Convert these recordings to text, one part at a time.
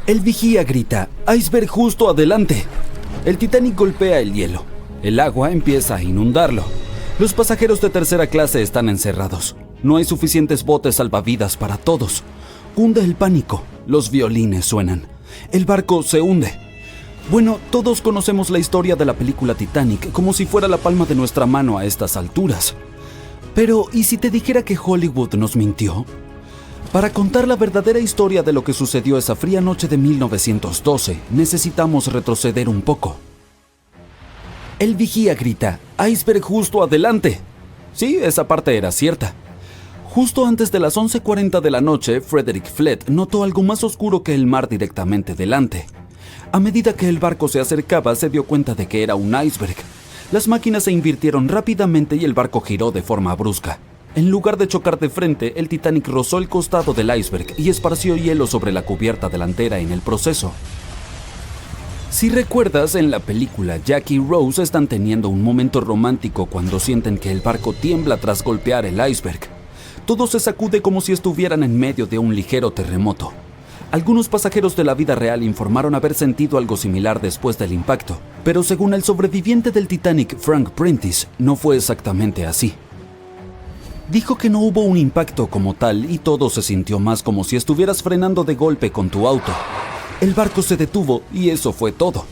El vigía grita: «¡Iceberg justo adelante!». El Titanic golpea el hielo. El agua empieza a inundarlo. Los pasajeros de tercera clase están encerrados. No hay suficientes botes salvavidas para todos. Hunde el pánico. Los violines suenan. El barco se hunde. Bueno, todos conocemos la historia de la película Titanic como si fuera la palma de nuestra mano a estas alturas. Pero, ¿y si te dijera que Hollywood nos mintió? Para contar la verdadera historia de lo que sucedió esa fría noche de 1912, necesitamos retroceder un poco. El vigía grita: «¡Iceberg justo adelante!». Sí, esa parte era cierta. Justo antes de las 11:40 de la noche, Frederick Flett notó algo más oscuro que el mar directamente delante. A medida que el barco se acercaba, se dio cuenta de que era un iceberg. Las máquinas se invirtieron rápidamente y el barco giró de forma brusca. En lugar de chocar de frente, el Titanic rozó el costado del iceberg y esparció hielo sobre la cubierta delantera en el proceso. Si recuerdas, en la película, Jack y Rose están teniendo un momento romántico cuando sienten que el barco tiembla tras golpear el iceberg. Todo se sacude como si estuvieran en medio de un ligero terremoto. Algunos pasajeros de la vida real informaron haber sentido algo similar después del impacto, pero según el sobreviviente del Titanic, Frank Prentice, no fue exactamente así. Dijo que no hubo un impacto como tal y todo se sintió más como si estuvieras frenando de golpe con tu auto. El barco se detuvo y eso fue todo.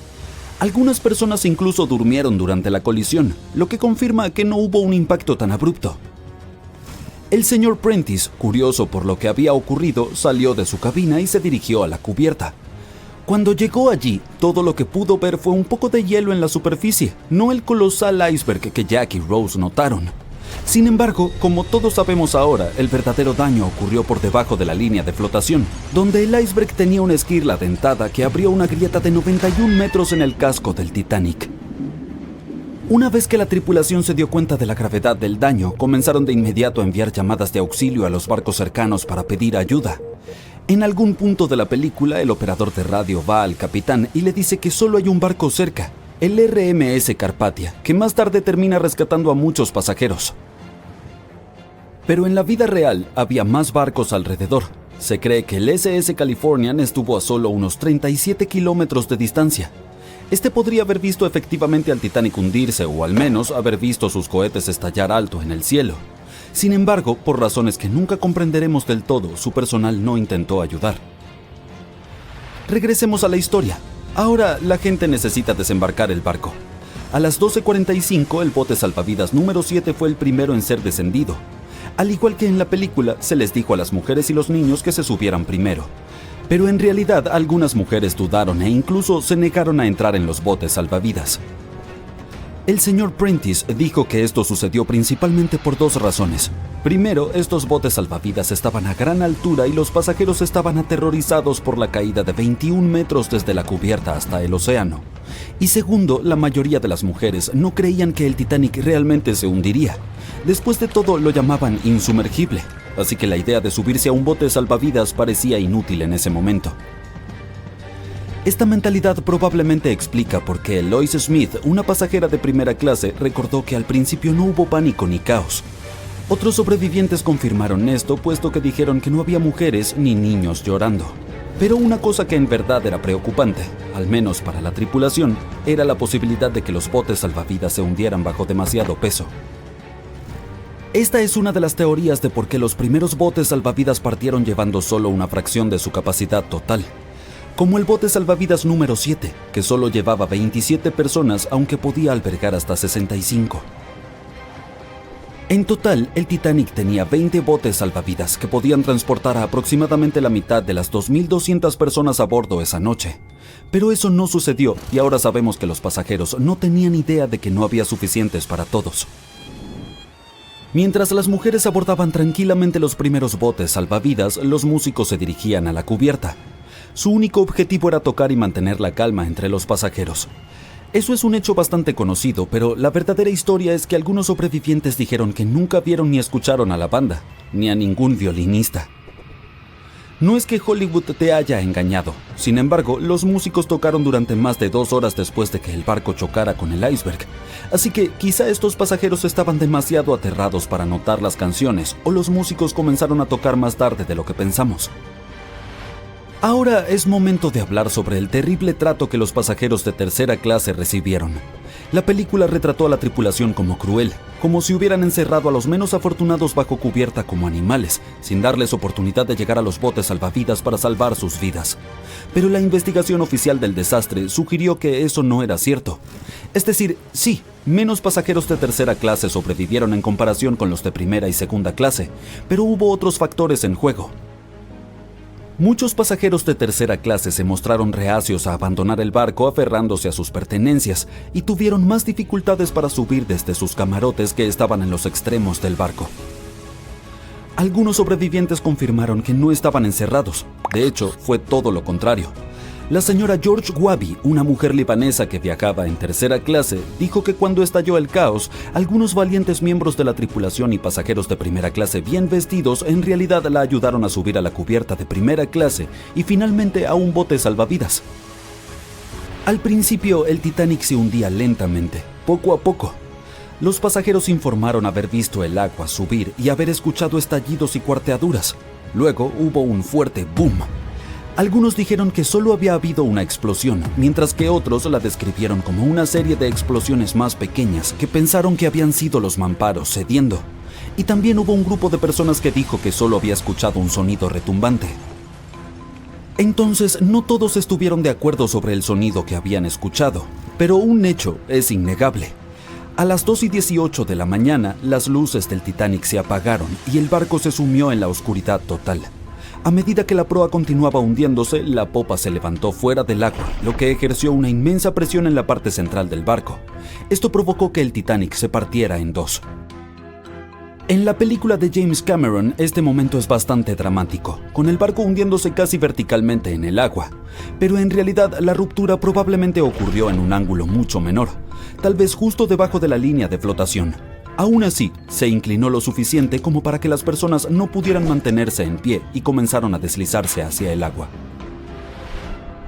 Algunas personas incluso durmieron durante la colisión, lo que confirma que no hubo un impacto tan abrupto. El señor Prentice, curioso por lo que había ocurrido, salió de su cabina y se dirigió a la cubierta. Cuando llegó allí, todo lo que pudo ver fue un poco de hielo en la superficie, no el colosal iceberg que Jack y Rose notaron. Sin embargo, como todos sabemos ahora, el verdadero daño ocurrió por debajo de la línea de flotación, donde el iceberg tenía una esquirla dentada que abrió una grieta de 91 metros en el casco del Titanic. Una vez que la tripulación se dio cuenta de la gravedad del daño, comenzaron de inmediato a enviar llamadas de auxilio a los barcos cercanos para pedir ayuda. En algún punto de la película, el operador de radio va al capitán y le dice que solo hay un barco cerca, el RMS Carpathia, que más tarde termina rescatando a muchos pasajeros. Pero en la vida real había más barcos alrededor. Se cree que el SS Californian estuvo a solo unos 37 kilómetros de distancia. Este podría haber visto efectivamente al Titanic hundirse o al menos haber visto sus cohetes estallar alto en el cielo. Sin embargo, por razones que nunca comprenderemos del todo, su personal no intentó ayudar. Regresemos a la historia. Ahora la gente necesita desembarcar el barco. A las 12:45 el bote salvavidas número 7 fue el primero en ser descendido. Al igual que en la película, se les dijo a las mujeres y los niños que se subieran primero. Pero en realidad algunas mujeres dudaron e incluso se negaron a entrar en los botes salvavidas. El señor Prentice dijo que esto sucedió principalmente por dos razones. Primero, estos botes salvavidas estaban a gran altura y los pasajeros estaban aterrorizados por la caída de 21 metros desde la cubierta hasta el océano. Y segundo, la mayoría de las mujeres no creían que el Titanic realmente se hundiría. Después de todo, lo llamaban insumergible, así que la idea de subirse a un bote salvavidas parecía inútil en ese momento. Esta mentalidad probablemente explica por qué Lois Smith, una pasajera de primera clase, recordó que al principio no hubo pánico ni caos. Otros sobrevivientes confirmaron esto, puesto que dijeron que no había mujeres ni niños llorando. Pero una cosa que en verdad era preocupante, al menos para la tripulación, era la posibilidad de que los botes salvavidas se hundieran bajo demasiado peso. Esta es una de las teorías de por qué los primeros botes salvavidas partieron llevando solo una fracción de su capacidad total. Como el bote salvavidas número 7, que solo llevaba 27 personas aunque podía albergar hasta 65. En total, el Titanic tenía 20 botes salvavidas que podían transportar a aproximadamente la mitad de las 2.200 personas a bordo esa noche. Pero eso no sucedió y ahora sabemos que los pasajeros no tenían idea de que no había suficientes para todos. Mientras las mujeres abordaban tranquilamente los primeros botes salvavidas, los músicos se dirigían a la cubierta. Su único objetivo era tocar y mantener la calma entre los pasajeros. Eso es un hecho bastante conocido, pero la verdadera historia es que algunos sobrevivientes dijeron que nunca vieron ni escucharon a la banda, ni a ningún violinista. No es que Hollywood te haya engañado. Sin embargo, los músicos tocaron durante más de 2 horas después de que el barco chocara con el iceberg. Así que quizá estos pasajeros estaban demasiado aterrados para notar las canciones, o los músicos comenzaron a tocar más tarde de lo que pensamos. Ahora es momento de hablar sobre el terrible trato que los pasajeros de tercera clase recibieron. La película retrató a la tripulación como cruel, como si hubieran encerrado a los menos afortunados bajo cubierta como animales, sin darles oportunidad de llegar a los botes salvavidas para salvar sus vidas. Pero la investigación oficial del desastre sugirió que eso no era cierto. Es decir, sí, menos pasajeros de tercera clase sobrevivieron en comparación con los de primera y segunda clase, pero hubo otros factores en juego. Muchos pasajeros de tercera clase se mostraron reacios a abandonar el barco aferrándose a sus pertenencias y tuvieron más dificultades para subir desde sus camarotes que estaban en los extremos del barco. Algunos sobrevivientes confirmaron que no estaban encerrados. De hecho, fue todo lo contrario. La señora George Wabi, una mujer libanesa que viajaba en tercera clase, dijo que cuando estalló el caos, algunos valientes miembros de la tripulación y pasajeros de primera clase bien vestidos en realidad la ayudaron a subir a la cubierta de primera clase y finalmente a un bote salvavidas. Al principio, el Titanic se hundía lentamente, poco a poco. Los pasajeros informaron haber visto el agua subir y haber escuchado estallidos y cuarteaduras. Luego hubo un fuerte boom. Algunos dijeron que solo había habido una explosión, mientras que otros la describieron como una serie de explosiones más pequeñas que pensaron que habían sido los mamparos cediendo. Y también hubo un grupo de personas que dijo que solo había escuchado un sonido retumbante. Entonces, no todos estuvieron de acuerdo sobre el sonido que habían escuchado, pero un hecho es innegable. A las 2:18 de la mañana, las luces del Titanic se apagaron y el barco se sumió en la oscuridad total. A medida que la proa continuaba hundiéndose, la popa se levantó fuera del agua, lo que ejerció una inmensa presión en la parte central del barco. Esto provocó que el Titanic se partiera en dos. En la película de James Cameron, este momento es bastante dramático, con el barco hundiéndose casi verticalmente en el agua. Pero en realidad, la ruptura probablemente ocurrió en un ángulo mucho menor, tal vez justo debajo de la línea de flotación. Aún así, se inclinó lo suficiente como para que las personas no pudieran mantenerse en pie y comenzaron a deslizarse hacia el agua.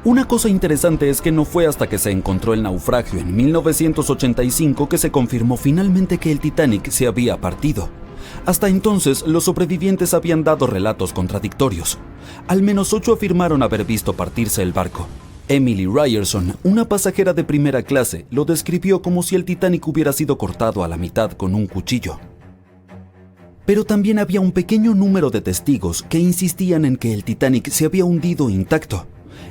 Una cosa interesante es que no fue hasta que se encontró el naufragio en 1985 que se confirmó finalmente que el Titanic se había partido. Hasta entonces, los sobrevivientes habían dado relatos contradictorios. Al menos 8 afirmaron haber visto partirse el barco. Emily Ryerson, una pasajera de primera clase, lo describió como si el Titanic hubiera sido cortado a la mitad con un cuchillo. Pero también había un pequeño número de testigos que insistían en que el Titanic se había hundido intacto.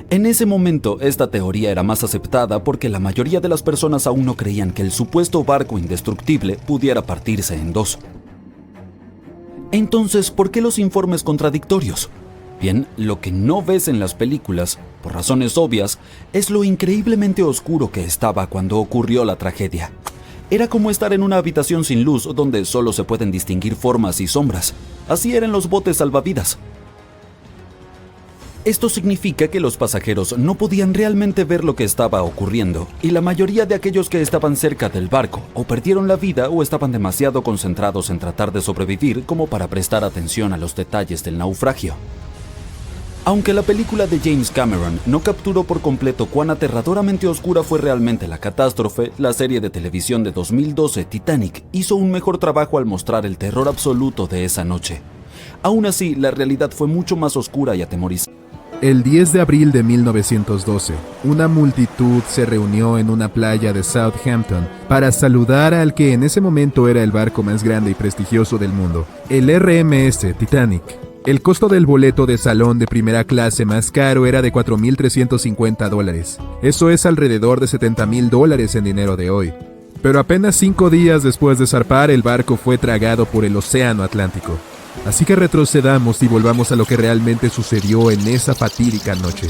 En ese momento, esta teoría era más aceptada porque la mayoría de las personas aún no creían que el supuesto barco indestructible pudiera partirse en dos. Entonces, ¿por qué los informes contradictorios? Bien, lo que no ves en las películas, por razones obvias, es lo increíblemente oscuro que estaba cuando ocurrió la tragedia. Era como estar en una habitación sin luz donde solo se pueden distinguir formas y sombras. Así eran los botes salvavidas. Esto significa que los pasajeros no podían realmente ver lo que estaba ocurriendo, y la mayoría de aquellos que estaban cerca del barco o perdieron la vida o estaban demasiado concentrados en tratar de sobrevivir como para prestar atención a los detalles del naufragio. Aunque la película de James Cameron no capturó por completo cuán aterradoramente oscura fue realmente la catástrofe, la serie de televisión de 2012 Titanic hizo un mejor trabajo al mostrar el terror absoluto de esa noche. Aún así, la realidad fue mucho más oscura y atemorizante. El 10 de abril de 1912, una multitud se reunió en una playa de Southampton para saludar al que en ese momento era el barco más grande y prestigioso del mundo, el RMS Titanic. El costo del boleto de salón de primera clase más caro era de $4,350. Eso es alrededor de $70,000 en dinero de hoy. Pero apenas 5 días después de zarpar, el barco fue tragado por el Océano Atlántico. Así que retrocedamos y volvamos a lo que realmente sucedió en esa fatídica noche.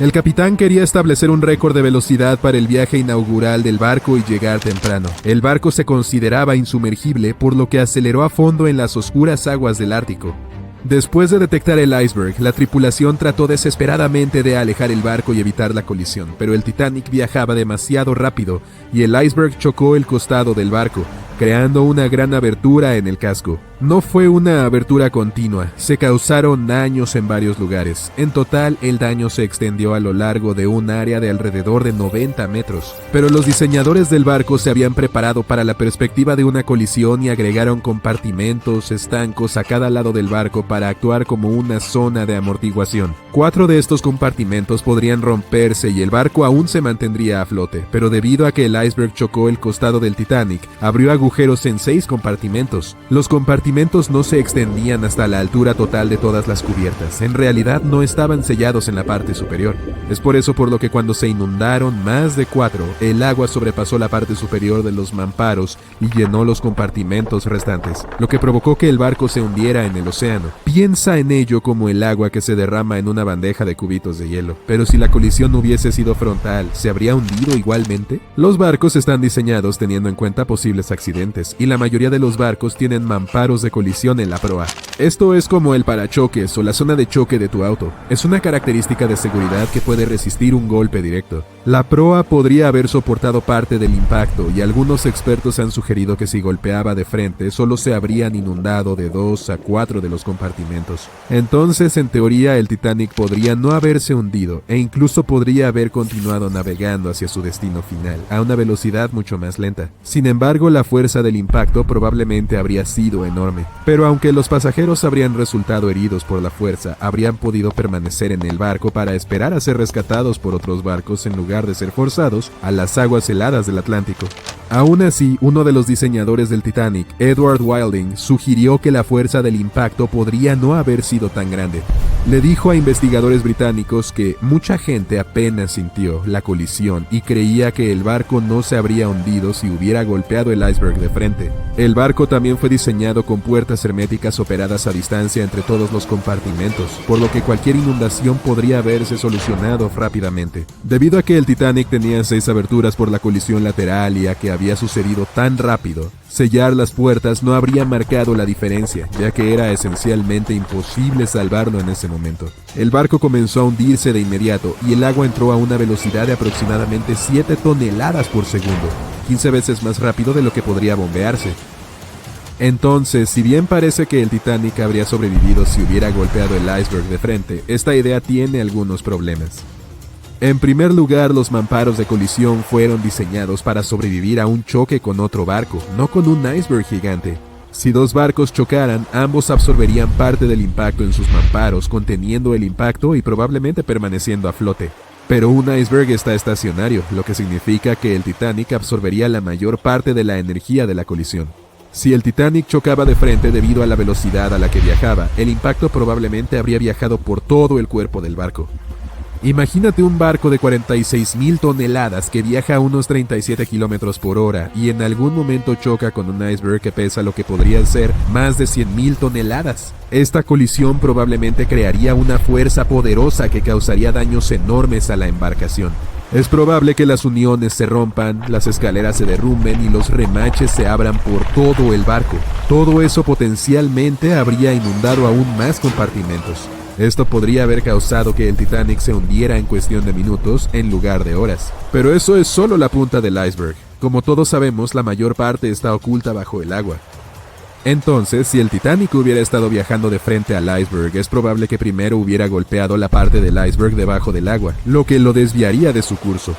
El capitán quería establecer un récord de velocidad para el viaje inaugural del barco y llegar temprano. El barco se consideraba insumergible, por lo que aceleró a fondo en las oscuras aguas del Ártico. Después de detectar el iceberg, la tripulación trató desesperadamente de alejar el barco y evitar la colisión, pero el Titanic viajaba demasiado rápido y el iceberg chocó el costado del barco, creando una gran abertura en el casco. No fue una abertura continua, se causaron daños en varios lugares. En total, el daño se extendió a lo largo de un área de alrededor de 90 metros. Pero los diseñadores del barco se habían preparado para la perspectiva de una colisión y agregaron compartimentos estancos a cada lado del barco para actuar como una zona de amortiguación. 4 de estos compartimentos podrían romperse y el barco aún se mantendría a flote, pero debido a que el iceberg chocó el costado del Titanic, abrió agujeros en 6 compartimentos. Los compartimentos no se extendían hasta la altura total de todas las cubiertas. En realidad no estaban sellados en la parte superior. Es por eso por lo que cuando se inundaron más de 4, el agua sobrepasó la parte superior de los mamparos y llenó los compartimentos restantes, lo que provocó que el barco se hundiera en el océano. Piensa en ello como el agua que se derrama en una bandeja de cubitos de hielo. Pero si la colisión hubiese sido frontal, ¿se habría hundido igualmente? Los barcos están diseñados teniendo en cuenta posibles accidentes, y la mayoría de los barcos tienen mamparos de colisión en la proa. Esto es como el parachoques o la zona de choque de tu auto. Es una característica de seguridad que puede resistir un golpe directo. La proa podría haber soportado parte del impacto y algunos expertos han sugerido que si golpeaba de frente solo se habrían inundado de 2 a 4 de los compartimentos. Entonces, en teoría, el Titanic podría no haberse hundido e incluso podría haber continuado navegando hacia su destino final a una velocidad mucho más lenta. Sin embargo, la fuerza del impacto probablemente habría sido enorme. Pero aunque los pasajeros habrían resultado heridos por la fuerza, habrían podido permanecer en el barco para esperar a ser rescatados por otros barcos en lugar de ser forzados a las aguas heladas del Atlántico. Aún así, uno de los diseñadores del Titanic, Edward Wilding, sugirió que la fuerza del impacto podría no haber sido tan grande. Le dijo a investigadores británicos que mucha gente apenas sintió la colisión y creía que el barco no se habría hundido si hubiera golpeado el iceberg de frente. El barco también fue diseñado con puertas herméticas operadas a distancia entre todos los compartimentos, por lo que cualquier inundación podría haberse solucionado rápidamente. Debido a que el Titanic tenía 6 aberturas por la colisión lateral y a que había sucedido tan rápido, sellar las puertas no habría marcado la diferencia, ya que era esencialmente imposible salvarlo en ese momento. El barco comenzó a hundirse de inmediato y el agua entró a una velocidad de aproximadamente 7 toneladas por segundo, 15 veces más rápido de lo que podría bombearse. Entonces, si bien parece que el Titanic habría sobrevivido si hubiera golpeado el iceberg de frente, esta idea tiene algunos problemas. En primer lugar, los mamparos de colisión fueron diseñados para sobrevivir a un choque con otro barco, no con un iceberg gigante. Si 2 barcos chocaran, ambos absorberían parte del impacto en sus mamparos, conteniendo el impacto y probablemente permaneciendo a flote. Pero un iceberg está estacionario, lo que significa que el Titanic absorbería la mayor parte de la energía de la colisión. Si el Titanic chocaba de frente debido a la velocidad a la que viajaba, el impacto probablemente habría viajado por todo el cuerpo del barco. Imagínate un barco de 46,000 toneladas que viaja a unos 37 kilómetros por hora y en algún momento choca con un iceberg que pesa lo que podrían ser más de 100,000 toneladas. Esta colisión probablemente crearía una fuerza poderosa que causaría daños enormes a la embarcación. Es probable que las uniones se rompan, las escaleras se derrumben y los remaches se abran por todo el barco. Todo eso potencialmente habría inundado aún más compartimentos. Esto podría haber causado que el Titanic se hundiera en cuestión de minutos en lugar de horas. Pero eso es solo la punta del iceberg. Como todos sabemos, la mayor parte está oculta bajo el agua. Entonces, si el Titanic hubiera estado viajando de frente al iceberg, es probable que primero hubiera golpeado la parte del iceberg debajo del agua, lo que lo desviaría de su curso.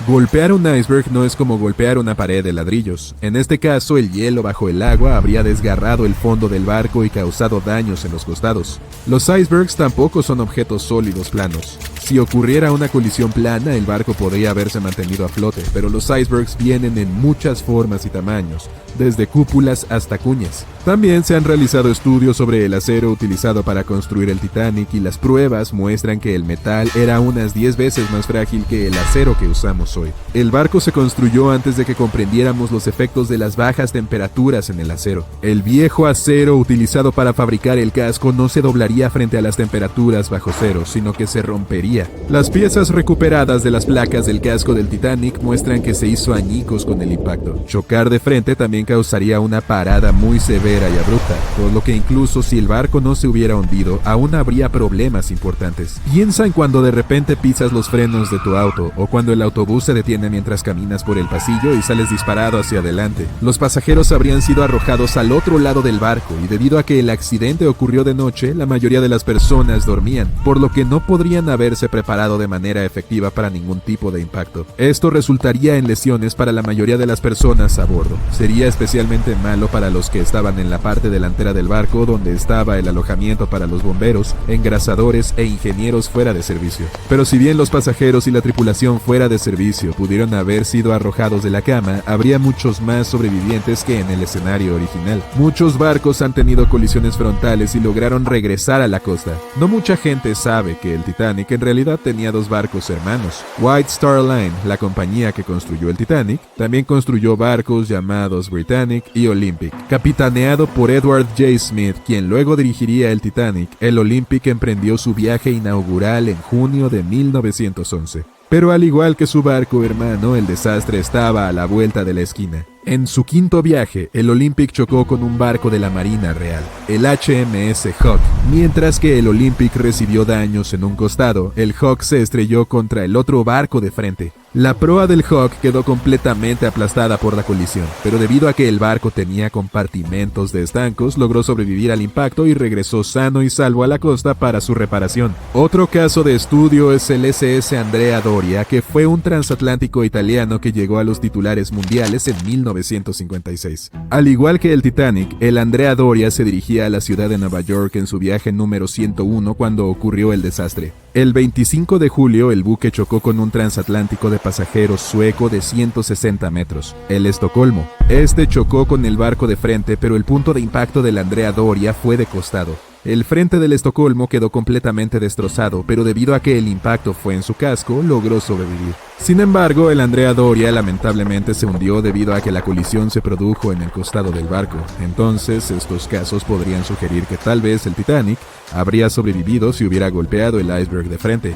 Golpear un iceberg no es como golpear una pared de ladrillos. En este caso, el hielo bajo el agua habría desgarrado el fondo del barco y causado daños en los costados. Los icebergs tampoco son objetos sólidos planos. Si ocurriera una colisión plana, el barco podría haberse mantenido a flote, pero los icebergs vienen en muchas formas y tamaños, desde cúpulas hasta cuñas. También se han realizado estudios sobre el acero utilizado para construir el Titanic y las pruebas muestran que el metal era unas 10 veces más frágil que el acero que usamos hoy. El barco se construyó antes de que comprendiéramos los efectos de las bajas temperaturas en el acero. El viejo acero utilizado para fabricar el casco no se doblaría frente a las temperaturas bajo cero, sino que se rompería. Las piezas recuperadas de las placas del casco del Titanic muestran que se hizo añicos con el impacto. Chocar de frente también causaría una parada muy severa y abrupta, por lo que incluso si el barco no se hubiera hundido, aún habría problemas importantes. Piensa en cuando de repente pisas los frenos de tu auto o cuando el autobús autobús se detiene mientras caminas por el pasillo y sales disparado hacia adelante. Los pasajeros habrían sido arrojados al otro lado del barco y debido a que el accidente ocurrió de noche, la mayoría de las personas dormían, por lo que no podrían haberse preparado de manera efectiva para ningún tipo de impacto. Esto resultaría en lesiones para la mayoría de las personas a bordo. Sería especialmente malo para los que estaban en la parte delantera del barco donde estaba el alojamiento para los bomberos, engrasadores e ingenieros fuera de servicio. Pero si bien los pasajeros y la tripulación fuera de servicio pudieron haber sido arrojados de la cama, habría muchos más sobrevivientes que en el escenario original. Muchos barcos han tenido colisiones frontales y lograron regresar a la costa. No mucha gente sabe que el Titanic en realidad tenía dos barcos hermanos. White Star Line, la compañía que construyó el Titanic, también construyó barcos llamados Britannic y Olympic. Capitaneado por Edward J. Smith, quien luego dirigiría el Titanic, el Olympic emprendió su viaje inaugural en junio de 1911. Pero al igual que su barco hermano, el desastre estaba a la vuelta de la esquina. En su quinto viaje, el Olympic chocó con un barco de la Marina Real, el HMS Hawke. Mientras que el Olympic recibió daños en un costado, el Hawke se estrelló contra el otro barco de frente. La proa del Hawke quedó completamente aplastada por la colisión, pero debido a que el barco tenía compartimentos de estancos, logró sobrevivir al impacto y regresó sano y salvo a la costa para su reparación. Otro caso de estudio es el SS Andrea Doria, que fue un transatlántico italiano que llegó a los titulares mundiales en 1956. Al igual que el Titanic, el Andrea Doria se dirigía a la ciudad de Nueva York en su viaje número 101 cuando ocurrió el desastre. El 25 de julio, el buque chocó con un transatlántico de pasajeros sueco de 160 metros, el Estocolmo. Este chocó con el barco de frente, pero el punto de impacto del Andrea Doria fue de costado. El frente del Estocolmo quedó completamente destrozado, pero debido a que el impacto fue en su casco, logró sobrevivir. Sin embargo, el Andrea Doria lamentablemente se hundió debido a que la colisión se produjo en el costado del barco. Entonces, estos casos podrían sugerir que tal vez el Titanic habría sobrevivido si hubiera golpeado el iceberg de frente.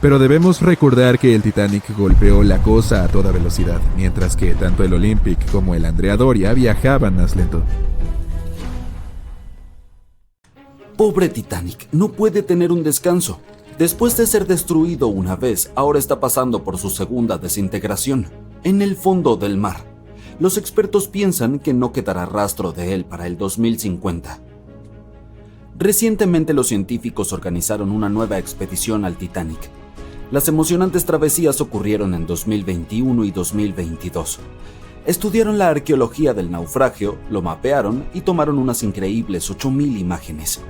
Pero debemos recordar que el Titanic golpeó la costa a toda velocidad, mientras que tanto el Olympic como el Andrea Doria viajaban más lento. Pobre Titanic, no puede tener un descanso. Después de ser destruido una vez, ahora está pasando por su segunda desintegración, en el fondo del mar. Los expertos piensan que no quedará rastro de él para el 2050. Recientemente los científicos organizaron una nueva expedición al Titanic. Las emocionantes travesías ocurrieron en 2021 y 2022. Estudiaron la arqueología del naufragio, lo mapearon y tomaron unas increíbles 8,000 imágenes.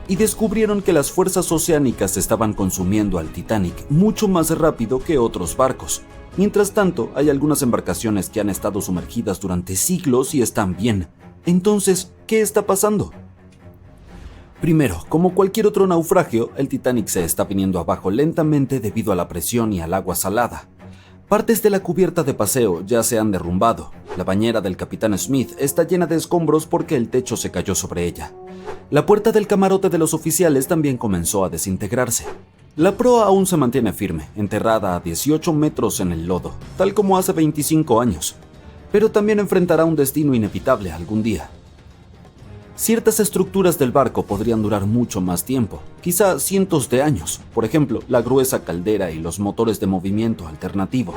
Y descubrieron que las fuerzas oceánicas estaban consumiendo al Titanic mucho más rápido que otros barcos. Mientras tanto, hay algunas embarcaciones que han estado sumergidas durante siglos y están bien. Entonces, ¿qué está pasando? Primero, como cualquier otro naufragio, el Titanic se está viniendo abajo lentamente debido a la presión y al agua salada. Partes de la cubierta de paseo ya se han derrumbado. La bañera del capitán Smith está llena de escombros porque el techo se cayó sobre ella. La puerta del camarote de los oficiales también comenzó a desintegrarse. La proa aún se mantiene firme, enterrada a 18 metros en el lodo, tal como hace 25 años. Pero también enfrentará un destino inevitable algún día. Ciertas estructuras del barco podrían durar mucho más tiempo, quizá cientos de años, por ejemplo, la gruesa caldera y los motores de movimiento alternativo,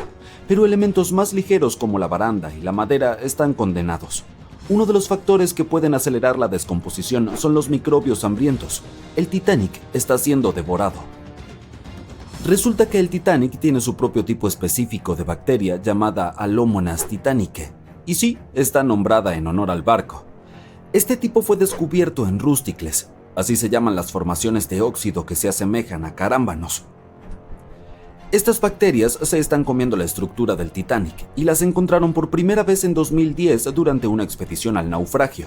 pero elementos más ligeros como la baranda y la madera están condenados. Uno de los factores que pueden acelerar la descomposición son los microbios hambrientos. El Titanic está siendo devorado. Resulta que el Titanic tiene su propio tipo específico de bacteria llamada Alomonas titanicae, y sí, está nombrada en honor al barco. Este tipo fue descubierto en Rústicles, así se llaman las formaciones de óxido que se asemejan a carámbanos. Estas bacterias se están comiendo la estructura del Titanic y las encontraron por primera vez en 2010 durante una expedición al naufragio.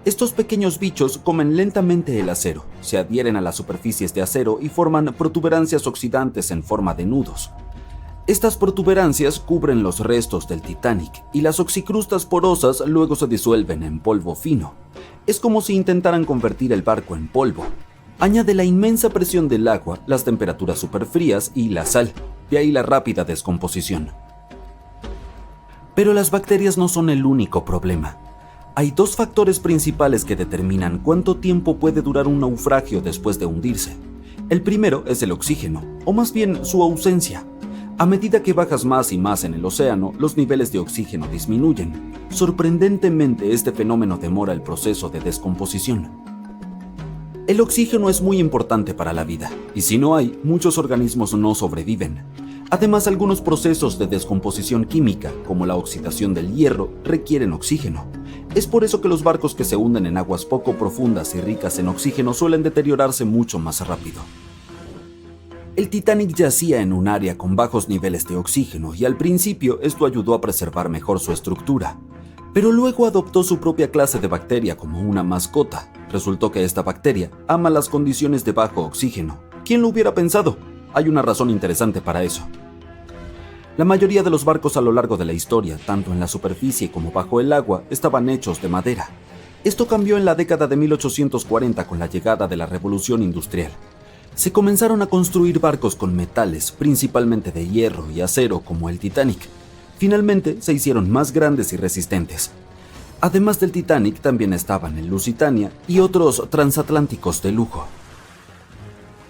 Estos pequeños bichos comen lentamente el acero, se adhieren a las superficies de acero y forman protuberancias oxidantes en forma de nudos. Estas protuberancias cubren los restos del Titanic y las oxicrustas porosas luego se disuelven en polvo fino. Es como si intentaran convertir el barco en polvo. Añade la inmensa presión del agua, las temperaturas superfrías y la sal, de ahí la rápida descomposición. Pero las bacterias no son el único problema. Hay dos factores principales que determinan cuánto tiempo puede durar un naufragio después de hundirse. El primero es el oxígeno, o más bien su ausencia. A medida que bajas más y más en el océano, los niveles de oxígeno disminuyen. Sorprendentemente, este fenómeno demora el proceso de descomposición. El oxígeno es muy importante para la vida, y si no hay, muchos organismos no sobreviven. Además, algunos procesos de descomposición química, como la oxidación del hierro, requieren oxígeno. Es por eso que los barcos que se hunden en aguas poco profundas y ricas en oxígeno suelen deteriorarse mucho más rápido. El Titanic yacía en un área con bajos niveles de oxígeno y al principio esto ayudó a preservar mejor su estructura. Pero luego adoptó su propia clase de bacteria como una mascota. Resultó que esta bacteria ama las condiciones de bajo oxígeno. ¿Quién lo hubiera pensado? Hay una razón interesante para eso. La mayoría de los barcos a lo largo de la historia, tanto en la superficie como bajo el agua, estaban hechos de madera. Esto cambió en la década de 1840 con la llegada de la Revolución Industrial. Se comenzaron a construir barcos con metales, principalmente de hierro y acero como el Titanic. Finalmente se hicieron más grandes y resistentes. Además del Titanic también estaban el Lusitania y otros transatlánticos de lujo.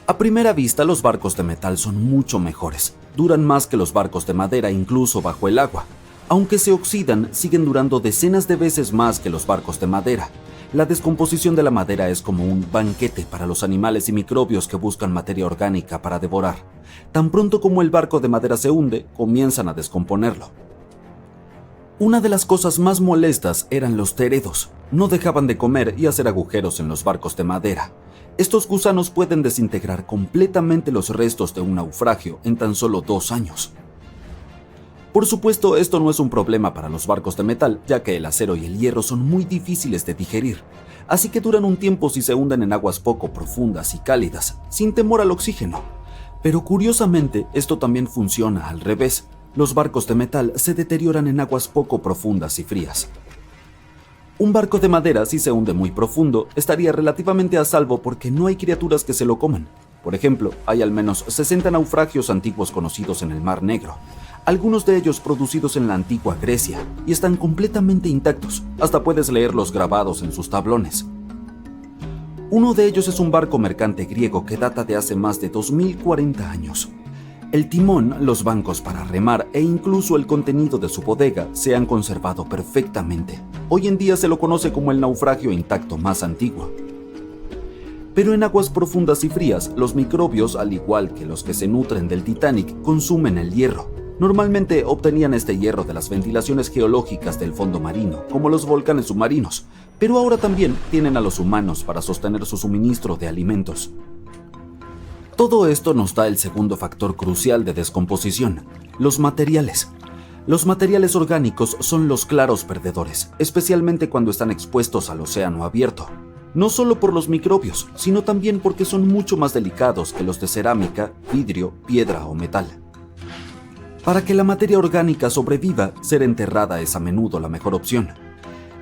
A primera vista los barcos de metal son mucho mejores, duran más que los barcos de madera incluso bajo el agua. Aunque se oxidan, siguen durando decenas de veces más que los barcos de madera. La descomposición de la madera es como un banquete para los animales y microbios que buscan materia orgánica para devorar. Tan pronto como el barco de madera se hunde, comienzan a descomponerlo. Una de las cosas más molestas eran los teredos. No dejaban de comer y hacer agujeros en los barcos de madera. Estos gusanos pueden desintegrar completamente los restos de un naufragio en tan solo 2 años. Por supuesto, esto no es un problema para los barcos de metal, ya que el acero y el hierro son muy difíciles de digerir, así que duran un tiempo si se hunden en aguas poco profundas y cálidas, sin temor al oxígeno. Pero curiosamente, esto también funciona al revés. Los barcos de metal se deterioran en aguas poco profundas y frías. Un barco de madera, si se hunde muy profundo, estaría relativamente a salvo porque no hay criaturas que se lo coman. Por ejemplo, hay al menos 60 naufragios antiguos conocidos en el Mar Negro, algunos de ellos producidos en la antigua Grecia, y están completamente intactos, hasta puedes leer los grabados en sus tablones. Uno de ellos es un barco mercante griego que data de hace más de 2040 años. El timón, los bancos para remar e incluso el contenido de su bodega se han conservado perfectamente. Hoy en día se lo conoce como el naufragio intacto más antiguo. Pero en aguas profundas y frías, los microbios, al igual que los que se nutren del Titanic, consumen el hierro. Normalmente obtenían este hierro de las ventilaciones geológicas del fondo marino, como los volcanes submarinos, pero ahora también tienen a los humanos para sostener su suministro de alimentos. Todo esto nos da el segundo factor crucial de descomposición: los materiales. Los materiales orgánicos son los claros perdedores, especialmente cuando están expuestos al océano abierto. No solo por los microbios, sino también porque son mucho más delicados que los de cerámica, vidrio, piedra o metal. Para que la materia orgánica sobreviva, ser enterrada es a menudo la mejor opción.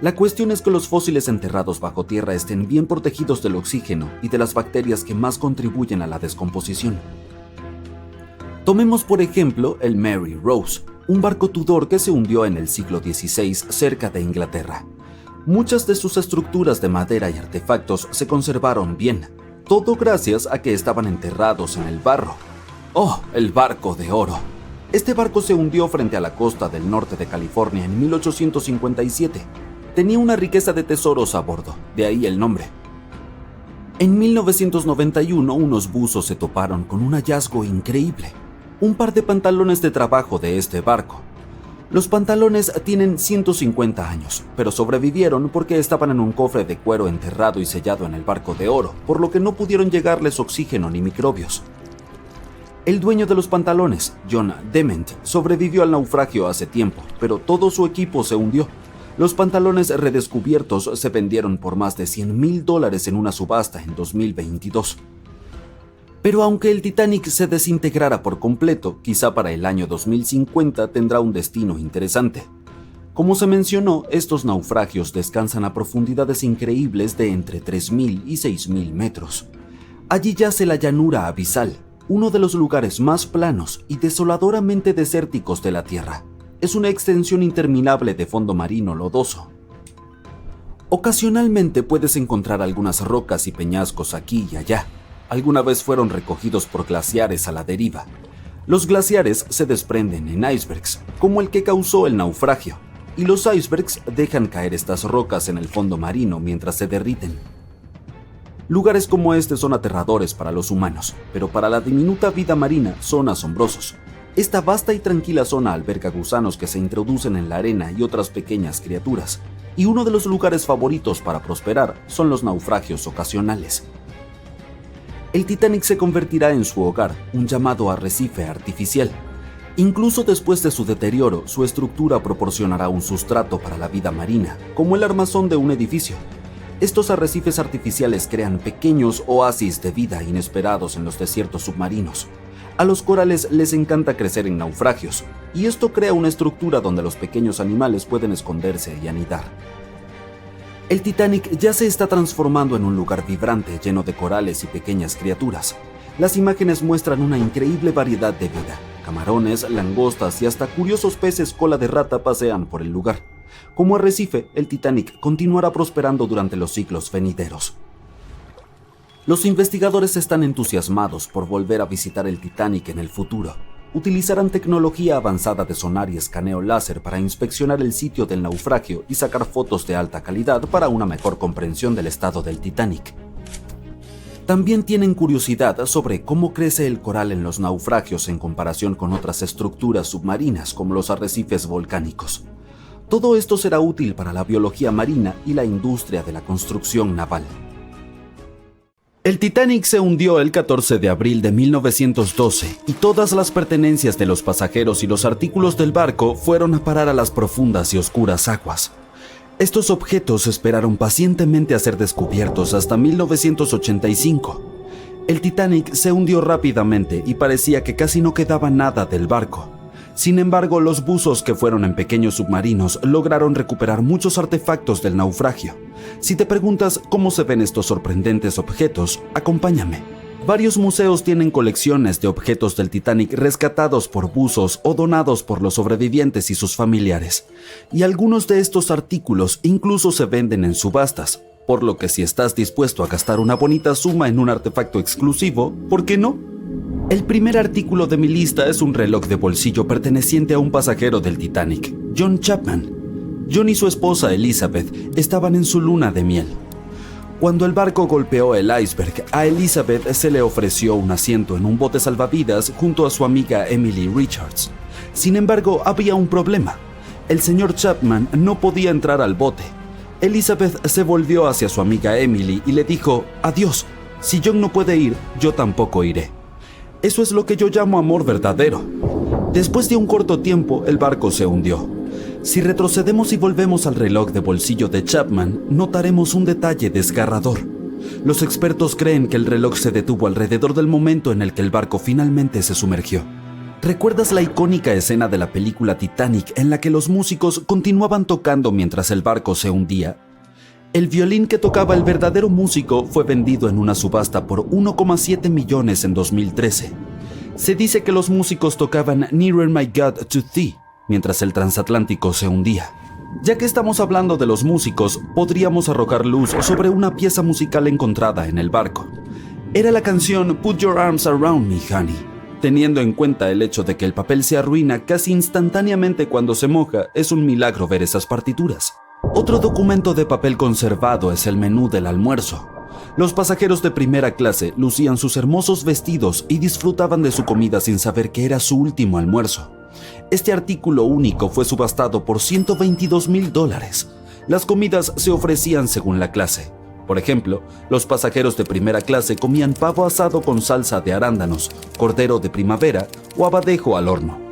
La cuestión es que los fósiles enterrados bajo tierra estén bien protegidos del oxígeno y de las bacterias que más contribuyen a la descomposición. Tomemos por ejemplo el Mary Rose, un barco Tudor que se hundió en el siglo XVI cerca de Inglaterra. Muchas de sus estructuras de madera y artefactos se conservaron bien, todo gracias a que estaban enterrados en el barro. ¡Oh, el barco de oro! Este barco se hundió frente a la costa del norte de California en 1857. Tenía una riqueza de tesoros a bordo, de ahí el nombre. En 1991, unos buzos se toparon con un hallazgo increíble: un par de pantalones de trabajo de este barco. Los pantalones tienen 150 años, pero sobrevivieron porque estaban en un cofre de cuero enterrado y sellado en el barco de oro, por lo que no pudieron llegarles oxígeno ni microbios. El dueño de los pantalones, John Dement, sobrevivió al naufragio hace tiempo, pero todo su equipo se hundió. Los pantalones redescubiertos se vendieron por más de $100,000 en una subasta en 2022. Pero aunque el Titanic se desintegrara por completo, quizá para el año 2050 tendrá un destino interesante. Como se mencionó, estos naufragios descansan a profundidades increíbles de entre 3.000 y 6.000 metros. Allí yace la llanura abisal, uno de los lugares más planos y desoladoramente desérticos de la Tierra. Es una extensión interminable de fondo marino lodoso. Ocasionalmente puedes encontrar algunas rocas y peñascos aquí y allá. Alguna vez fueron recogidos por glaciares a la deriva. Los glaciares se desprenden en icebergs, como el que causó el naufragio, y los icebergs dejan caer estas rocas en el fondo marino mientras se derriten. Lugares como este son aterradores para los humanos, pero para la diminuta vida marina son asombrosos. Esta vasta y tranquila zona alberga gusanos que se introducen en la arena y otras pequeñas criaturas, y uno de los lugares favoritos para prosperar son los naufragios ocasionales. El Titanic se convertirá en su hogar, un llamado arrecife artificial. Incluso después de su deterioro, su estructura proporcionará un sustrato para la vida marina, como el armazón de un edificio. Estos arrecifes artificiales crean pequeños oasis de vida inesperados en los desiertos submarinos. A los corales les encanta crecer en naufragios, y esto crea una estructura donde los pequeños animales pueden esconderse y anidar. El Titanic ya se está transformando en un lugar vibrante lleno de corales y pequeñas criaturas. Las imágenes muestran una increíble variedad de vida. Camarones, langostas y hasta curiosos peces cola de rata pasean por el lugar. Como arrecife, el Titanic continuará prosperando durante los siglos venideros. Los investigadores están entusiasmados por volver a visitar el Titanic en el futuro. Utilizarán tecnología avanzada de sonar y escaneo láser para inspeccionar el sitio del naufragio y sacar fotos de alta calidad para una mejor comprensión del estado del Titanic. También tienen curiosidad sobre cómo crece el coral en los naufragios en comparación con otras estructuras submarinas como los arrecifes volcánicos. Todo esto será útil para la biología marina y la industria de la construcción naval. El Titanic se hundió el 14 de abril de 1912 y todas las pertenencias de los pasajeros y los artículos del barco fueron a parar a las profundas y oscuras aguas. Estos objetos esperaron pacientemente a ser descubiertos hasta 1985. El Titanic se hundió rápidamente y parecía que casi no quedaba nada del barco. Sin embargo, los buzos que fueron en pequeños submarinos lograron recuperar muchos artefactos del naufragio. Si te preguntas cómo se ven estos sorprendentes objetos, acompáñame. Varios museos tienen colecciones de objetos del Titanic rescatados por buzos o donados por los sobrevivientes y sus familiares. Y algunos de estos artículos incluso se venden en subastas, por lo que si estás dispuesto a gastar una bonita suma en un artefacto exclusivo, ¿por qué no? El primer artículo de mi lista es un reloj de bolsillo perteneciente a un pasajero del Titanic, John Chapman. John y su esposa Elizabeth estaban en su luna de miel. Cuando el barco golpeó el iceberg, a Elizabeth se le ofreció un asiento en un bote salvavidas junto a su amiga Emily Richards. Sin embargo, había un problema. El señor Chapman no podía entrar al bote. Elizabeth se volvió hacia su amiga Emily y le dijo: «Adiós, si John no puede ir, yo tampoco iré». Eso es lo que yo llamo amor verdadero. Después de un corto tiempo, el barco se hundió. Si retrocedemos y volvemos al reloj de bolsillo de Chapman, notaremos un detalle desgarrador. Los expertos creen que el reloj se detuvo alrededor del momento en el que el barco finalmente se sumergió. ¿Recuerdas la icónica escena de la película Titanic en la que los músicos continuaban tocando mientras el barco se hundía? El violín que tocaba el verdadero músico fue vendido en una subasta por 1,7 millones en 2013. Se dice que los músicos tocaban Nearer My God to Thee mientras el transatlántico se hundía. Ya que estamos hablando de los músicos, podríamos arrojar luz sobre una pieza musical encontrada en el barco. Era la canción Put Your Arms Around Me, Honey. Teniendo en cuenta el hecho de que el papel se arruina casi instantáneamente cuando se moja, es un milagro ver esas partituras. Otro documento de papel conservado es el menú del almuerzo. Los pasajeros de primera clase lucían sus hermosos vestidos y disfrutaban de su comida sin saber que era su último almuerzo. Este artículo único fue subastado por $122,000. Las comidas se ofrecían según la clase. Por ejemplo, los pasajeros de primera clase comían pavo asado con salsa de arándanos, cordero de primavera o abadejo al horno.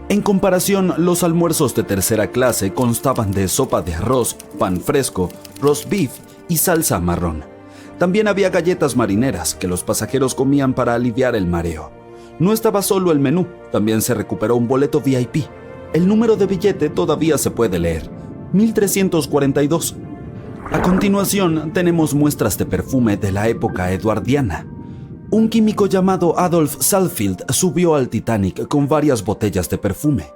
En comparación, los almuerzos de tercera clase constaban de sopa de arroz, pan fresco, roast beef y salsa marrón. También había galletas marineras que los pasajeros comían para aliviar el mareo. No estaba solo el menú, también se recuperó un boleto VIP. El número de billete todavía se puede leer, 1342. A continuación, tenemos muestras de perfume de la época eduardiana. Un químico llamado Adolf Saalfeld subió al Titanic con varias botellas de perfume.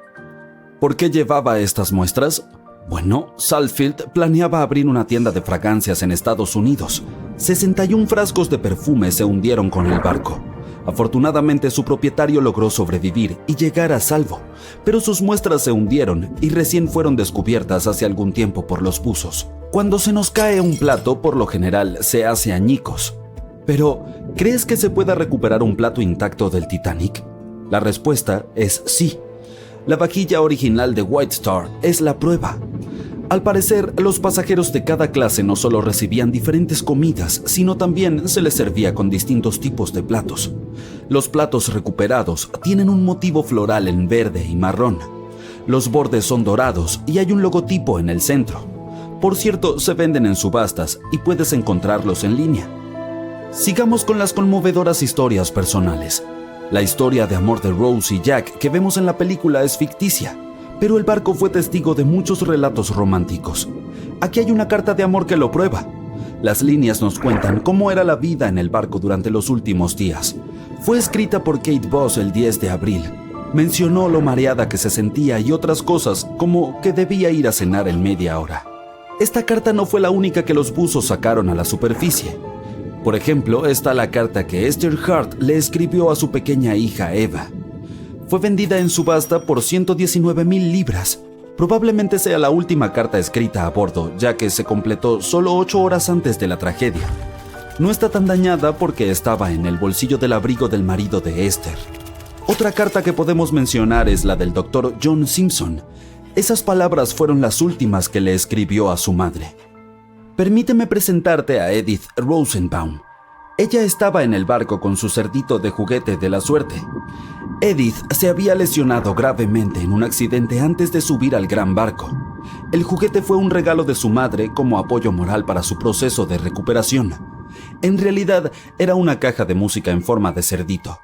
¿Por qué llevaba estas muestras? Bueno, Saalfeld planeaba abrir una tienda de fragancias en Estados Unidos. 61 frascos de perfume se hundieron con el barco. Afortunadamente su propietario logró sobrevivir y llegar a salvo, pero sus muestras se hundieron y recién fueron descubiertas hace algún tiempo por los buzos. Cuando se nos cae un plato, por lo general se hace añicos. Pero, ¿crees que se pueda recuperar un plato intacto del Titanic? La respuesta es sí. La vajilla original de White Star es la prueba. Al parecer, los pasajeros de cada clase no solo recibían diferentes comidas, sino también se les servía con distintos tipos de platos. Los platos recuperados tienen un motivo floral en verde y marrón. Los bordes son dorados y hay un logotipo en el centro. Por cierto, se venden en subastas y puedes encontrarlos en línea. Sigamos con las conmovedoras historias personales. La historia de amor de Rose y Jack que vemos en la película es ficticia, pero el barco fue testigo de muchos relatos románticos. Aquí hay una carta de amor que lo prueba. Las líneas nos cuentan cómo era la vida en el barco durante los últimos días. Fue escrita por Kate Boss el 10 de abril. Mencionó lo mareada que se sentía y otras cosas, como que debía ir a cenar en media hora. Esta carta no fue la única que los buzos sacaron a la superficie. Por ejemplo, está la carta que Esther Hart le escribió a su pequeña hija Eva. Fue vendida en subasta por 119,000 libras. Probablemente sea la última carta escrita a bordo, ya que se completó solo 8 horas antes de la tragedia. No está tan dañada porque estaba en el bolsillo del abrigo del marido de Esther. Otra carta que podemos mencionar es la del Dr. John Simpson. Esas palabras fueron las últimas que le escribió a su madre. Permíteme presentarte a Edith Rosenbaum. Ella estaba en el barco con su cerdito de juguete de la suerte. Edith se había lesionado gravemente en un accidente antes de subir al gran barco. El juguete fue un regalo de su madre como apoyo moral para su proceso de recuperación. En realidad, era una caja de música en forma de cerdito.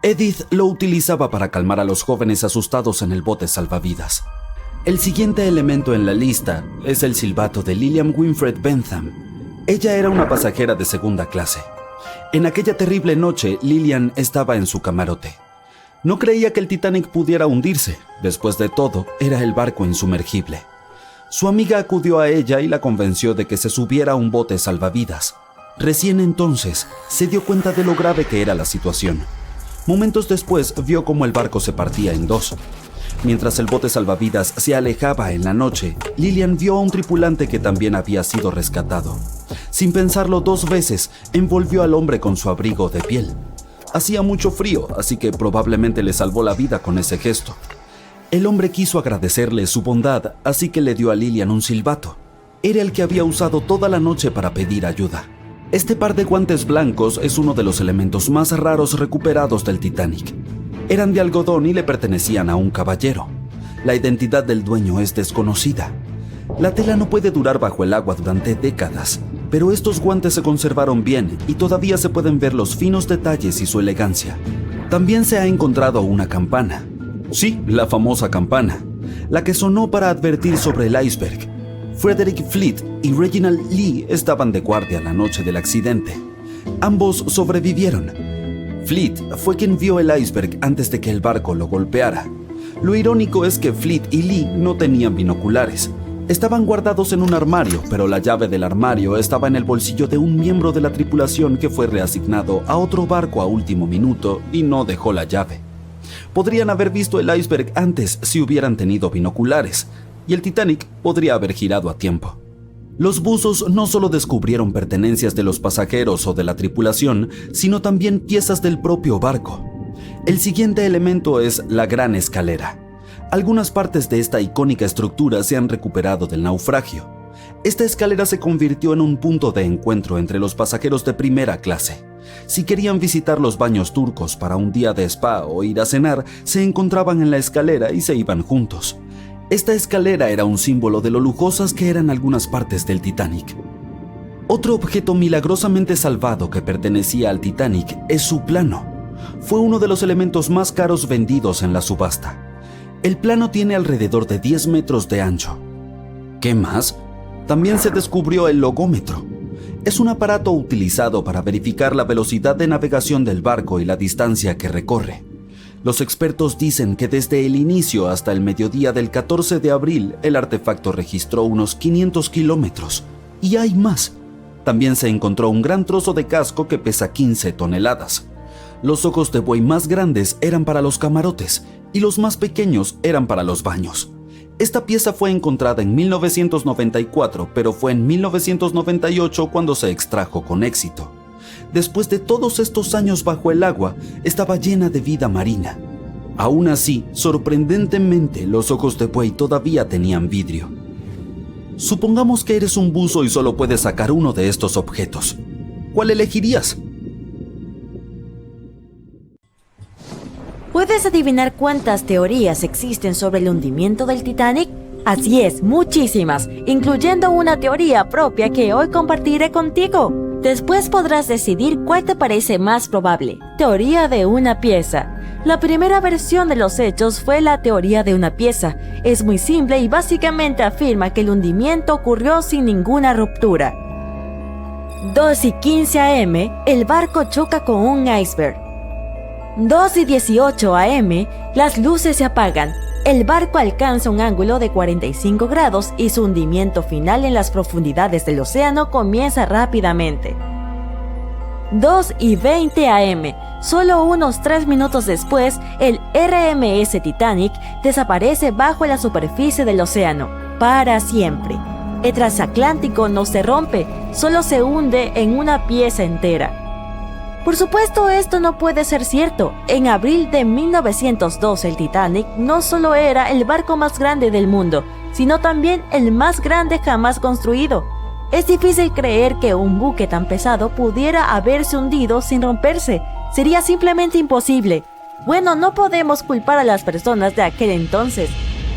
Edith lo utilizaba para calmar a los jóvenes asustados en el bote salvavidas. El siguiente elemento en la lista es el silbato de Lillian Winfred Bentham. Ella era una pasajera de segunda clase. En aquella terrible noche, Lillian estaba en su camarote. No creía que el Titanic pudiera hundirse. Después de todo, era el barco insumergible. Su amiga acudió a ella y la convenció de que se subiera a un bote salvavidas. Recién entonces se dio cuenta de lo grave que era la situación. Momentos después vio cómo el barco se partía en dos. Mientras el bote salvavidas se alejaba en la noche, Lillian vio a un tripulante que también había sido rescatado. Sin pensarlo 2 veces, envolvió al hombre con su abrigo de piel. Hacía mucho frío, así que probablemente le salvó la vida con ese gesto. El hombre quiso agradecerle su bondad, así que le dio a Lillian un silbato. Era el que había usado toda la noche para pedir ayuda. Este par de guantes blancos es uno de los elementos más raros recuperados del Titanic. Eran de algodón y le pertenecían a un caballero. La identidad del dueño es desconocida. La tela no puede durar bajo el agua durante décadas, pero estos guantes se conservaron bien y todavía se pueden ver los finos detalles y su elegancia. También se ha encontrado una campana. Sí, la famosa campana, la que sonó para advertir sobre el iceberg. Frederick Fleet y Reginald Lee estaban de guardia la noche del accidente. Ambos sobrevivieron. Fleet fue quien vio el iceberg antes de que el barco lo golpeara. Lo irónico es que Fleet y Lee no tenían binoculares. Estaban guardados en un armario, pero la llave del armario estaba en el bolsillo de un miembro de la tripulación que fue reasignado a otro barco a último minuto y no dejó la llave. Podrían haber visto el iceberg antes si hubieran tenido binoculares, y el Titanic podría haber girado a tiempo. Los buzos no solo descubrieron pertenencias de los pasajeros o de la tripulación, sino también piezas del propio barco. El siguiente elemento es la gran escalera. Algunas partes de esta icónica estructura se han recuperado del naufragio. Esta escalera se convirtió en un punto de encuentro entre los pasajeros de primera clase. Si querían visitar los baños turcos para un día de spa o ir a cenar, se encontraban en la escalera y se iban juntos. Esta escalera era un símbolo de lo lujosas que eran algunas partes del Titanic. Otro objeto milagrosamente salvado que pertenecía al Titanic es su plano. Fue uno de los elementos más caros vendidos en la subasta. El plano tiene alrededor de 10 metros de ancho. ¿Qué más? También se descubrió el logómetro. Es un aparato utilizado para verificar la velocidad de navegación del barco y la distancia que recorre. Los expertos dicen que desde el inicio hasta el mediodía del 14 de abril, el artefacto registró unos 500 kilómetros. Y hay más. También se encontró un gran trozo de casco que pesa 15 toneladas. Los ojos de buey más grandes eran para los camarotes y los más pequeños eran para los baños. Esta pieza fue encontrada en 1994, pero fue en 1998 cuando se extrajo con éxito. Después de todos estos años bajo el agua, estaba llena de vida marina. Aún así, sorprendentemente, los ojos de buey todavía tenían vidrio. Supongamos que eres un buzo y solo puedes sacar uno de estos objetos. ¿Cuál elegirías? ¿Puedes adivinar cuántas teorías existen sobre el hundimiento del Titanic? Así es, muchísimas, incluyendo una teoría propia que hoy compartiré contigo. Después podrás decidir cuál te parece más probable. Teoría de una pieza. La primera versión de los hechos fue la teoría de una pieza. Es muy simple y básicamente afirma que el hundimiento ocurrió sin ninguna ruptura. 2:15 a.m., el barco choca con un iceberg. 2:18 a.m., las luces se apagan. El barco alcanza un ángulo de 45 grados y su hundimiento final en las profundidades del océano comienza rápidamente. 2:20 a.m., solo unos 3 minutos después, el RMS Titanic desaparece bajo la superficie del océano, para siempre. El transatlántico no se rompe, solo se hunde en una pieza entera. Por supuesto, esto no puede ser cierto. En abril de 1912, el Titanic no solo era el barco más grande del mundo, sino también el más grande jamás construido. Es difícil creer que un buque tan pesado pudiera haberse hundido sin romperse. Sería simplemente imposible. Bueno, no podemos culpar a las personas de aquel entonces.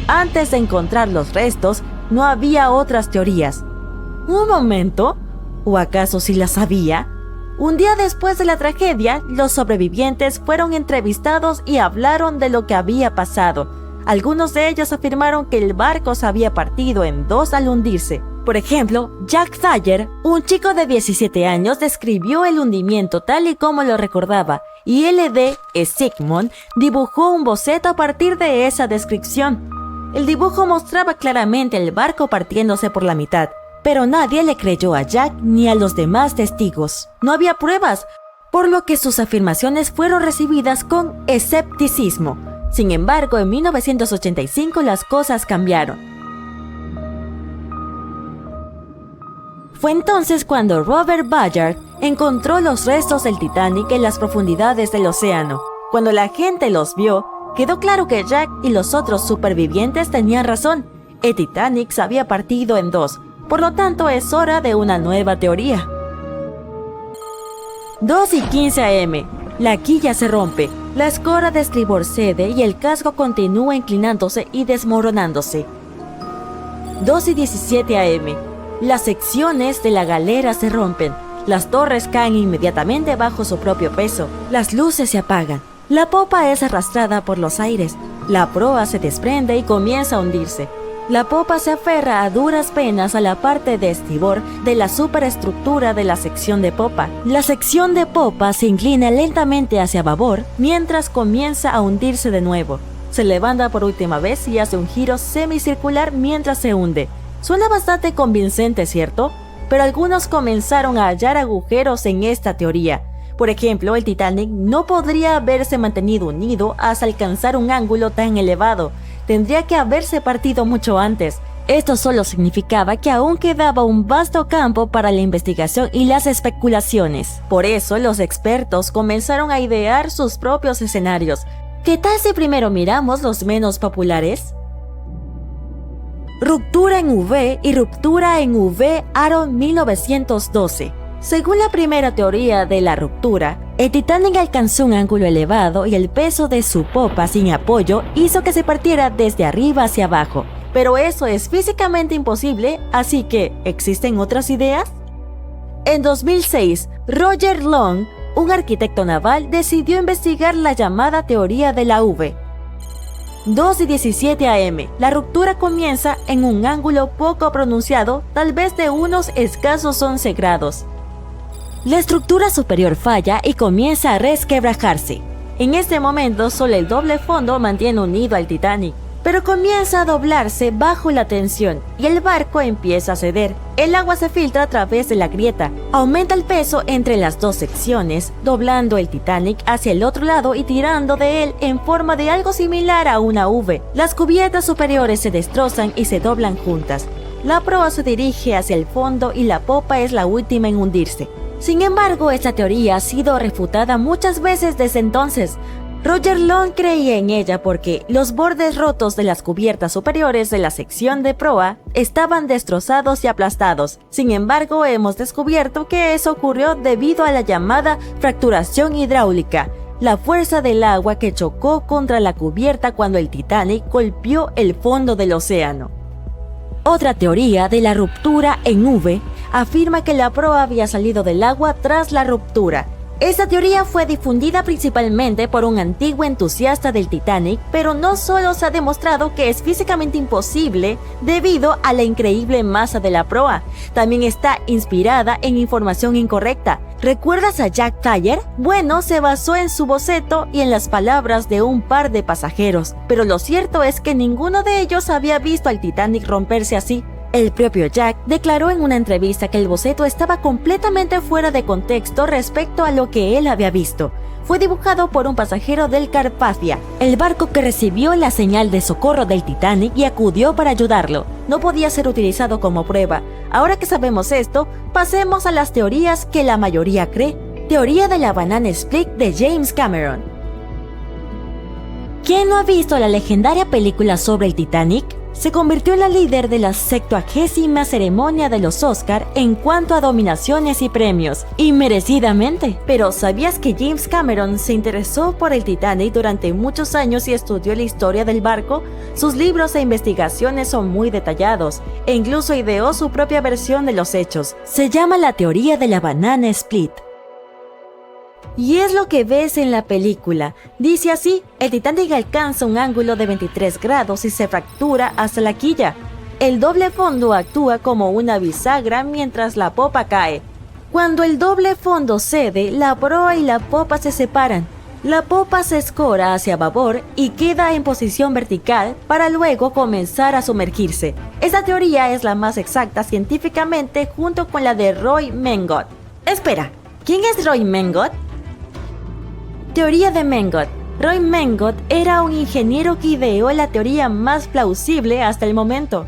Antes de encontrar los restos, no había otras teorías. ¿Un momento? ¿O acaso sí las había? Un día después de la tragedia, los sobrevivientes fueron entrevistados y hablaron de lo que había pasado. Algunos de ellos afirmaron que el barco se había partido en dos al hundirse. Por ejemplo, Jack Thayer, un chico de 17 años, describió el hundimiento tal y como lo recordaba, y L.D. Sigmund dibujó un boceto a partir de esa descripción. El dibujo mostraba claramente el barco partiéndose por la mitad. Pero nadie le creyó a Jack ni a los demás testigos. No había pruebas, por lo que sus afirmaciones fueron recibidas con escepticismo. Sin embargo, en 1985 las cosas cambiaron. Fue entonces cuando Robert Ballard encontró los restos del Titanic en las profundidades del océano. Cuando la gente los vio, quedó claro que Jack y los otros supervivientes tenían razón. El Titanic se había partido en dos. Por lo tanto, es hora de una nueva teoría. 2:15 a.m. La quilla se rompe, la escora de estribor cede y el casco continúa inclinándose y desmoronándose. 2:17 a.m. Las secciones de la galera se rompen, las torres caen inmediatamente bajo su propio peso, las luces se apagan, la popa es arrastrada por los aires, la proa se desprende y comienza a hundirse. La popa se aferra a duras penas a la parte de estribor de la superestructura de la sección de popa. La sección de popa se inclina lentamente hacia babor mientras comienza a hundirse de nuevo. Se levanta por última vez y hace un giro semicircular mientras se hunde. Suena bastante convincente, ¿cierto? Pero algunos comenzaron a hallar agujeros en esta teoría. Por ejemplo, el Titanic no podría haberse mantenido unido hasta alcanzar un ángulo tan elevado. Tendría que haberse partido mucho antes. Esto solo significaba que aún quedaba un vasto campo para la investigación y las especulaciones. Por eso, los expertos comenzaron a idear sus propios escenarios. ¿Qué tal si primero miramos los menos populares? Ruptura en V y ruptura en V Aaron 1912. Según la primera teoría de la ruptura, el Titanic alcanzó un ángulo elevado y el peso de su popa sin apoyo hizo que se partiera desde arriba hacia abajo. Pero eso es físicamente imposible, así que, ¿existen otras ideas? En 2006, Roger Long, un arquitecto naval, decidió investigar la llamada teoría de la V. 2:17 a.m. La ruptura comienza en un ángulo poco pronunciado, tal vez de unos escasos 11 grados. La estructura superior falla y comienza a resquebrajarse. En este momento, solo el doble fondo mantiene unido al Titanic, pero comienza a doblarse bajo la tensión y el barco empieza a ceder. El agua se filtra a través de la grieta, aumenta el peso entre las dos secciones, doblando el Titanic hacia el otro lado y tirando de él en forma de algo similar a una V. Las cubiertas superiores se destrozan y se doblan juntas. La proa se dirige hacia el fondo y la popa es la última en hundirse. Sin embargo, esta teoría ha sido refutada muchas veces desde entonces. Roger Long creía en ella porque los bordes rotos de las cubiertas superiores de la sección de proa estaban destrozados y aplastados. Sin embargo, hemos descubierto que eso ocurrió debido a la llamada fracturación hidráulica, la fuerza del agua que chocó contra la cubierta cuando el Titanic golpeó el fondo del océano. Otra teoría de la ruptura en V afirma que la proa había salido del agua tras la ruptura. Esta teoría fue difundida principalmente por un antiguo entusiasta del Titanic, pero no solo se ha demostrado que es físicamente imposible debido a la increíble masa de la proa, también está inspirada en información incorrecta. ¿Recuerdas a Jack Thayer? Bueno, se basó en su boceto y en las palabras de un par de pasajeros, pero lo cierto es que ninguno de ellos había visto al Titanic romperse así. El propio Jack declaró en una entrevista que el boceto estaba completamente fuera de contexto respecto a lo que él había visto. Fue dibujado por un pasajero del Carpathia, el barco que recibió la señal de socorro del Titanic y acudió para ayudarlo. No podía ser utilizado como prueba. Ahora que sabemos esto, pasemos a las teorías que la mayoría cree. Teoría de la Banana Split de James Cameron. ¿Quién no ha visto la legendaria película sobre el Titanic? Se convirtió en la líder de la 70ª ceremonia de los Oscar en cuanto a nominaciones y premios, y merecidamente. Pero ¿sabías que James Cameron se interesó por el Titanic durante muchos años y estudió la historia del barco? Sus libros e investigaciones son muy detallados, e incluso ideó su propia versión de los hechos. Se llama la teoría de la Banana Split. Y es lo que ves en la película. Dice así: el Titanic alcanza un ángulo de 23 grados y se fractura hasta la quilla. El doble fondo actúa como una bisagra mientras la popa cae. Cuando el doble fondo cede, la proa y la popa se separan. La popa se escora hacia babor y queda en posición vertical para luego comenzar a sumergirse. Esta teoría es la más exacta científicamente junto con la de Roy Mengot. Espera, ¿quién es Roy Mengot? Teoría de Mengot. Roy Mengot era un ingeniero que ideó la teoría más plausible hasta el momento.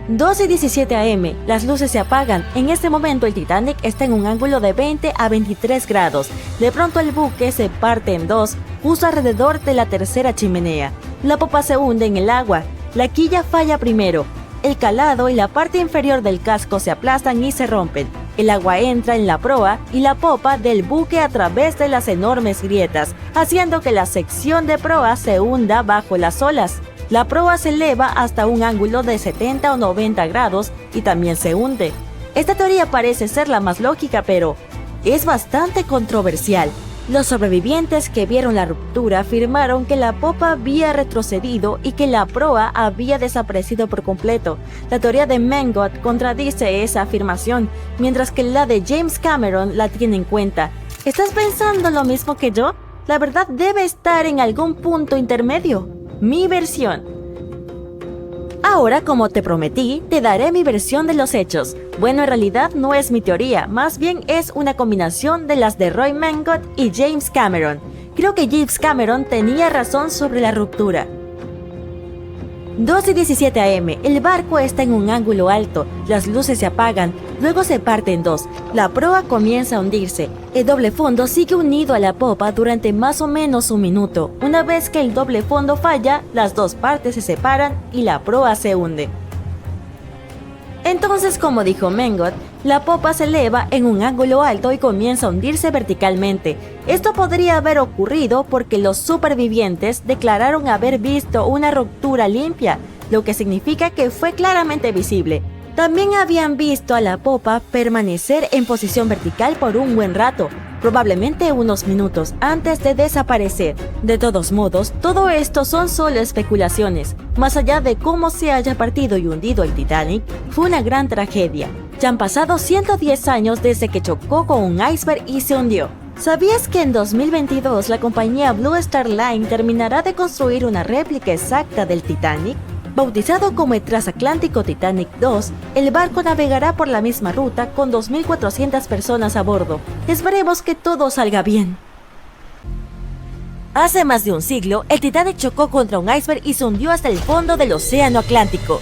12:17 am, las luces se apagan. En este momento el Titanic está en un ángulo de 20 a 23 grados. De pronto el buque se parte en dos, justo alrededor de la tercera chimenea. La popa se hunde en el agua. La quilla falla primero. El calado y la parte inferior del casco se aplastan y se rompen. El agua entra en la proa y la popa del buque a través de las enormes grietas, haciendo que la sección de proa se hunda bajo las olas. La proa se eleva hasta un ángulo de 70 o 90 grados y también se hunde. Esta teoría parece ser la más lógica, pero es bastante controversial. Los sobrevivientes que vieron la ruptura afirmaron que la popa había retrocedido y que la proa había desaparecido por completo. La teoría de Mengot contradice esa afirmación, mientras que la de James Cameron la tiene en cuenta. ¿Estás pensando lo mismo que yo? La verdad debe estar en algún punto intermedio. Mi versión. Ahora, como te prometí, te daré mi versión de los hechos. Bueno, en realidad no es mi teoría, más bien es una combinación de las de Roy Mengot y James Cameron. Creo que James Cameron tenía razón sobre la ruptura. 12:17 am, el barco está en un ángulo alto, las luces se apagan, luego se parte en dos, la proa comienza a hundirse, el doble fondo sigue unido a la popa durante más o menos un minuto. Una vez que el doble fondo falla, las dos partes se separan y la proa se hunde. Entonces, como dijo Mengot, la popa se eleva en un ángulo alto y comienza a hundirse verticalmente. Esto podría haber ocurrido porque los supervivientes declararon haber visto una ruptura limpia, lo que significa que fue claramente visible. También habían visto a la popa permanecer en posición vertical por un buen rato, probablemente unos minutos antes de desaparecer. De todos modos, todo esto son solo especulaciones. Más allá de cómo se haya partido y hundido el Titanic, fue una gran tragedia. Ya han pasado 110 años desde que chocó con un iceberg y se hundió. ¿Sabías que en 2022 la compañía Blue Star Line terminará de construir una réplica exacta del Titanic? Bautizado como el Transatlántico Titanic II, el barco navegará por la misma ruta con 2.400 personas a bordo. Esperemos que todo salga bien. Hace más de un siglo, el Titanic chocó contra un iceberg y se hundió hasta el fondo del Océano Atlántico.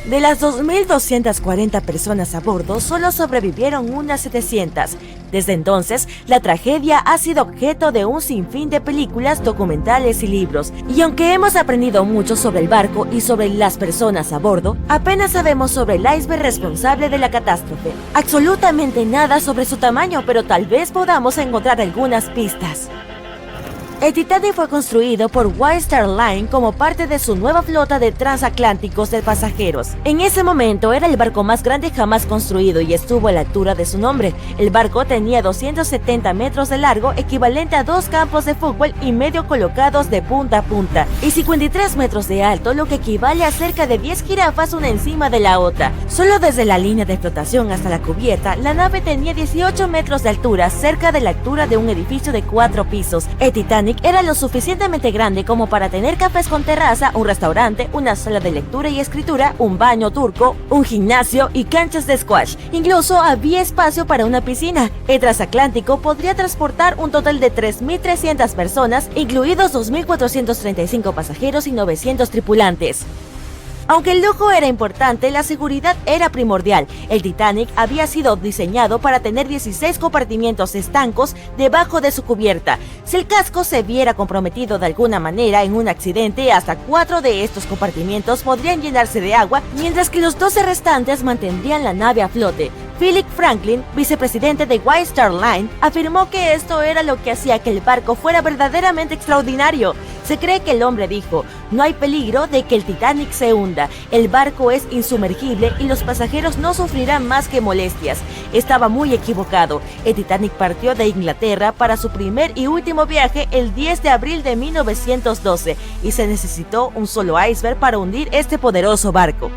De las 2.240 personas a bordo, solo sobrevivieron unas 700. Desde entonces, la tragedia ha sido objeto de un sinfín de películas, documentales y libros. Y aunque hemos aprendido mucho sobre el barco y sobre las personas a bordo, apenas sabemos sobre el iceberg responsable de la catástrofe. Absolutamente nada sobre su tamaño, pero tal vez podamos encontrar algunas pistas. El Titanic fue construido por White Star Line como parte de su nueva flota de transatlánticos de pasajeros. En ese momento era el barco más grande jamás construido y estuvo a la altura de su nombre. El barco tenía 270 metros de largo, equivalente a 2 campos de fútbol y medio colocados de punta a punta, y 53 metros de alto, lo que equivale a cerca de 10 jirafas una encima de la otra. Solo desde la línea de flotación hasta la cubierta, la nave tenía 18 metros de altura, cerca de la altura de un edificio de 4 pisos. El Titanic era lo suficientemente grande como para tener cafés con terraza, un restaurante, una sala de lectura y escritura, un baño turco, un gimnasio y canchas de squash. Incluso había espacio para una piscina. El transatlántico podría transportar un total de 3.300 personas, incluidos 2.435 pasajeros y 900 tripulantes. Aunque el lujo era importante, la seguridad era primordial. El Titanic había sido diseñado para tener 16 compartimientos estancos debajo de su cubierta. Si el casco se viera comprometido de alguna manera en un accidente, hasta 4 de estos compartimientos podrían llenarse de agua, mientras que los 12 restantes mantendrían la nave a flote. Philip Franklin, vicepresidente de White Star Line, afirmó que esto era lo que hacía que el barco fuera verdaderamente extraordinario. Se cree que el hombre dijo: "No hay peligro de que el Titanic se hunda, el barco es insumergible y los pasajeros no sufrirán más que molestias". Estaba muy equivocado. El Titanic partió de Inglaterra para su primer y último viaje el 10 de abril de 1912 y se necesitó un solo iceberg para hundir este poderoso barco.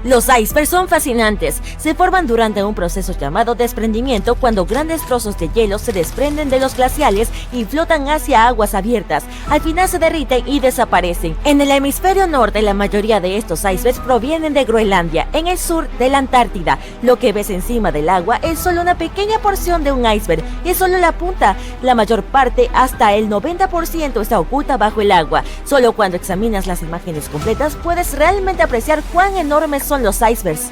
Los icebergs son fascinantes. Se forman durante un proceso llamado desprendimiento, cuando grandes trozos de hielo se desprenden de los glaciales y flotan hacia aguas abiertas. Al final se derriten y desaparecen. En el hemisferio norte, la mayoría de estos icebergs provienen de Groenlandia, en el sur de la Antártida. Lo que ves encima del agua es solo una pequeña porción de un iceberg, es solo la punta. La mayor parte, hasta el 90%, está oculta bajo el agua. Solo cuando examinas las imágenes completas puedes realmente apreciar cuán enormes son los icebergs.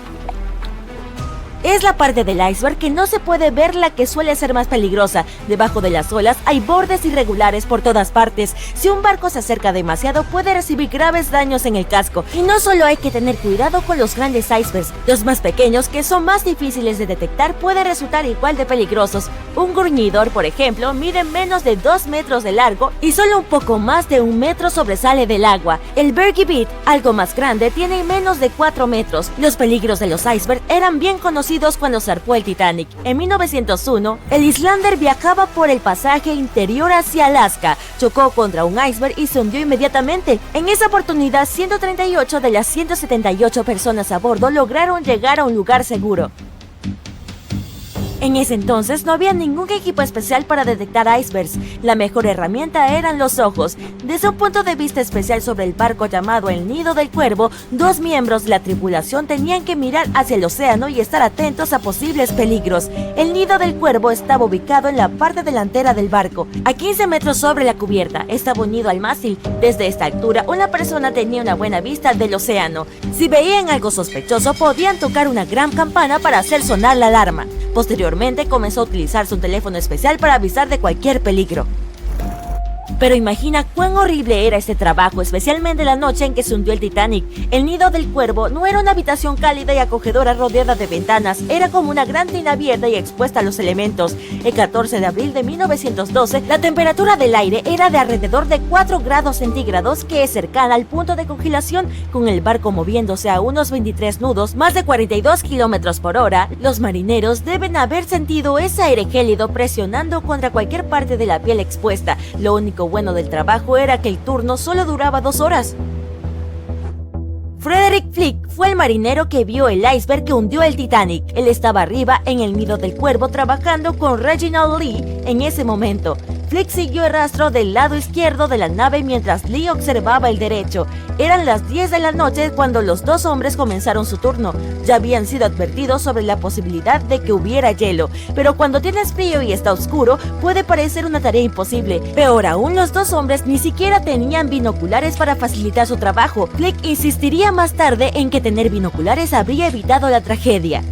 Es la parte del iceberg que no se puede ver la que suele ser más peligrosa. Debajo de las olas hay bordes irregulares por todas partes. Si un barco se acerca demasiado, puede recibir graves daños en el casco. Y no solo hay que tener cuidado con los grandes icebergs, los más pequeños, que son más difíciles de detectar, pueden resultar igual de peligrosos. Un gruñidor, por ejemplo, mide menos de 2 metros de largo y solo un poco más de 1 metro sobresale del agua. El Bergy Beat, algo más grande, tiene menos de 4 metros. Los peligros de los icebergs eran bien conocidos cuando zarpó el Titanic. En 1901, el Islander viajaba por el pasaje interior hacia Alaska, chocó contra un iceberg y se hundió inmediatamente. En esa oportunidad, 138 de las 178 personas a bordo lograron llegar a un lugar seguro. En ese entonces no había ningún equipo especial para detectar icebergs. La mejor herramienta eran los ojos. Desde un punto de vista especial sobre el barco llamado el Nido del Cuervo, 2 miembros de la tripulación tenían que mirar hacia el océano y estar atentos a posibles peligros. El Nido del Cuervo estaba ubicado en la parte delantera del barco, a 15 metros sobre la cubierta. Estaba unido al mástil. Desde esta altura, una persona tenía una buena vista del océano. Si veían algo sospechoso, podían tocar una gran campana para hacer sonar la alarma. Posteriormente comenzó a utilizarse un teléfono especial para avisar de cualquier peligro. Pero imagina cuán horrible era este trabajo, especialmente la noche en que se hundió el Titanic. El Nido del Cuervo no era una habitación cálida y acogedora rodeada de ventanas, era como una gran tina abierta y expuesta a los elementos. El 14 de abril de 1912, la temperatura del aire era de alrededor de 4 grados centígrados, que es cercana al punto de congelación. Con el barco moviéndose a unos 23 nudos, más de 42 kilómetros por hora, los marineros deben haber sentido ese aire gélido presionando contra cualquier parte de la piel expuesta. Lo único bueno del trabajo era que el turno solo duraba 2 horas. Frederick Flick fue el marinero que vio el iceberg que hundió el Titanic. Él estaba arriba en el nido del Cuervo trabajando con Reginald Lee en ese momento. Flick siguió el rastro del lado izquierdo de la nave mientras Lee observaba el derecho. Eran las 10 de la noche cuando los dos hombres comenzaron su turno. Ya habían sido advertidos sobre la posibilidad de que hubiera hielo, pero cuando tienes frío y está oscuro, puede parecer una tarea imposible. Peor aún, los dos hombres ni siquiera tenían binoculares para facilitar su trabajo. Flick insistiría más tarde en que tener binoculares habría evitado la tragedia.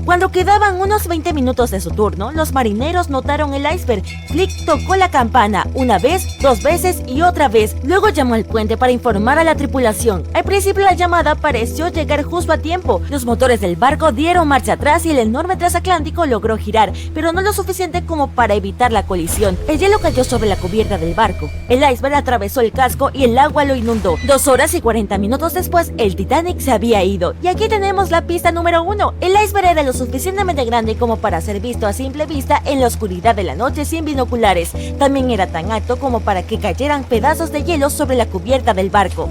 Cuando quedaban unos 20 minutos de su turno, los marineros notaron el iceberg. Flick tocó la campana una vez, dos veces y otra vez. Luego llamó al puente para informar a la tripulación. Al principio la llamada pareció llegar justo a tiempo. Los motores del barco dieron marcha atrás y el enorme transatlántico logró girar, pero no lo suficiente como para evitar la colisión. El hielo cayó sobre la cubierta del barco. El iceberg atravesó el casco y el agua lo inundó. 2 horas y 40 minutos después, el Titanic se había ido. Y aquí tenemos la pista número 1. El iceberg era lo suficientemente grande como para ser visto a simple vista en la oscuridad de la noche sin binoculares. También era tan alto como para que cayeran pedazos de hielo sobre la cubierta del barco.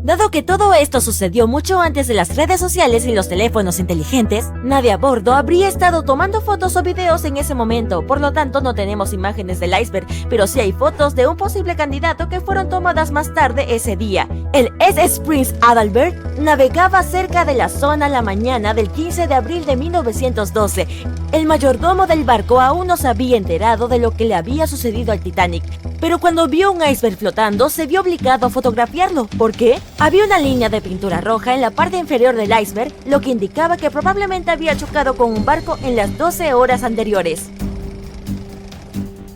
Dado que todo esto sucedió mucho antes de las redes sociales y los teléfonos inteligentes, nadie a bordo habría estado tomando fotos o videos en ese momento, por lo tanto no tenemos imágenes del iceberg, pero sí hay fotos de un posible candidato que fueron tomadas más tarde ese día. El SS Prince Adalbert navegaba cerca de la zona la mañana del 15 de abril de 1912. El mayordomo del barco aún no se había enterado de lo que le había sucedido al Titanic, pero cuando vio un iceberg flotando se vio obligado a fotografiarlo. ¿Por qué? Había una línea de pintura roja en la parte inferior del iceberg, lo que indicaba que probablemente había chocado con un barco en las 12 horas anteriores.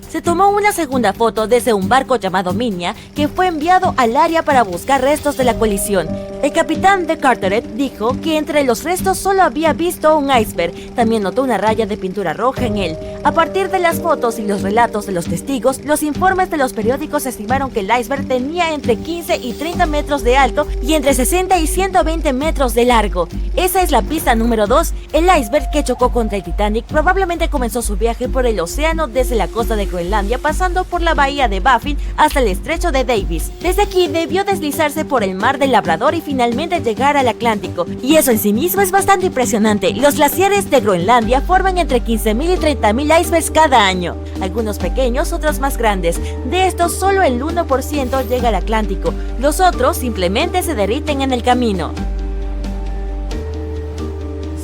Se tomó una segunda foto desde un barco llamado Minya, que fue enviado al área para buscar restos de la colisión. El capitán de Carteret dijo que entre los restos solo había visto un iceberg. También notó una raya de pintura roja en él. A partir de las fotos y los relatos de los testigos, los informes de los periódicos estimaron que el iceberg tenía entre 15 y 30 metros de alto y entre 60 y 120 metros de largo. Esa es la pista número 2. El iceberg que chocó contra el Titanic probablemente comenzó su viaje por el océano desde la costa de Groenlandia, pasando por la bahía de Baffin hasta el estrecho de Davis. Desde aquí debió deslizarse por el mar del Labrador y finalmente llegar al Atlántico. Y eso en sí mismo es bastante impresionante. Los glaciares de Groenlandia forman entre 15.000 y 30.000 icebergs cada año. Algunos pequeños, otros más grandes. De estos, solo el 1% llega al Atlántico. Los otros simplemente se derriten en el camino.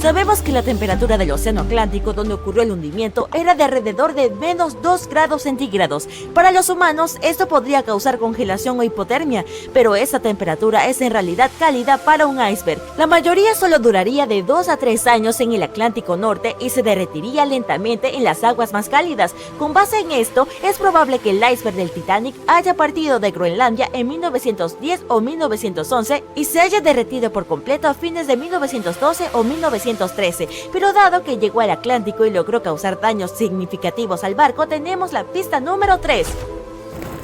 Sabemos que la temperatura del océano Atlántico, donde ocurrió el hundimiento, era de alrededor de menos 2 grados centígrados. Para los humanos, esto podría causar congelación o hipotermia, pero esa temperatura es en realidad cálida para un iceberg. La mayoría solo duraría de 2 a 3 años en el Atlántico Norte y se derretiría lentamente en las aguas más cálidas. Con base en esto, es probable que el iceberg del Titanic haya partido de Groenlandia en 1910 o 1911 y se haya derretido por completo a fines de 1912 o 1913, pero dado que llegó al Atlántico y logró causar daños significativos al barco, tenemos la pista número 3.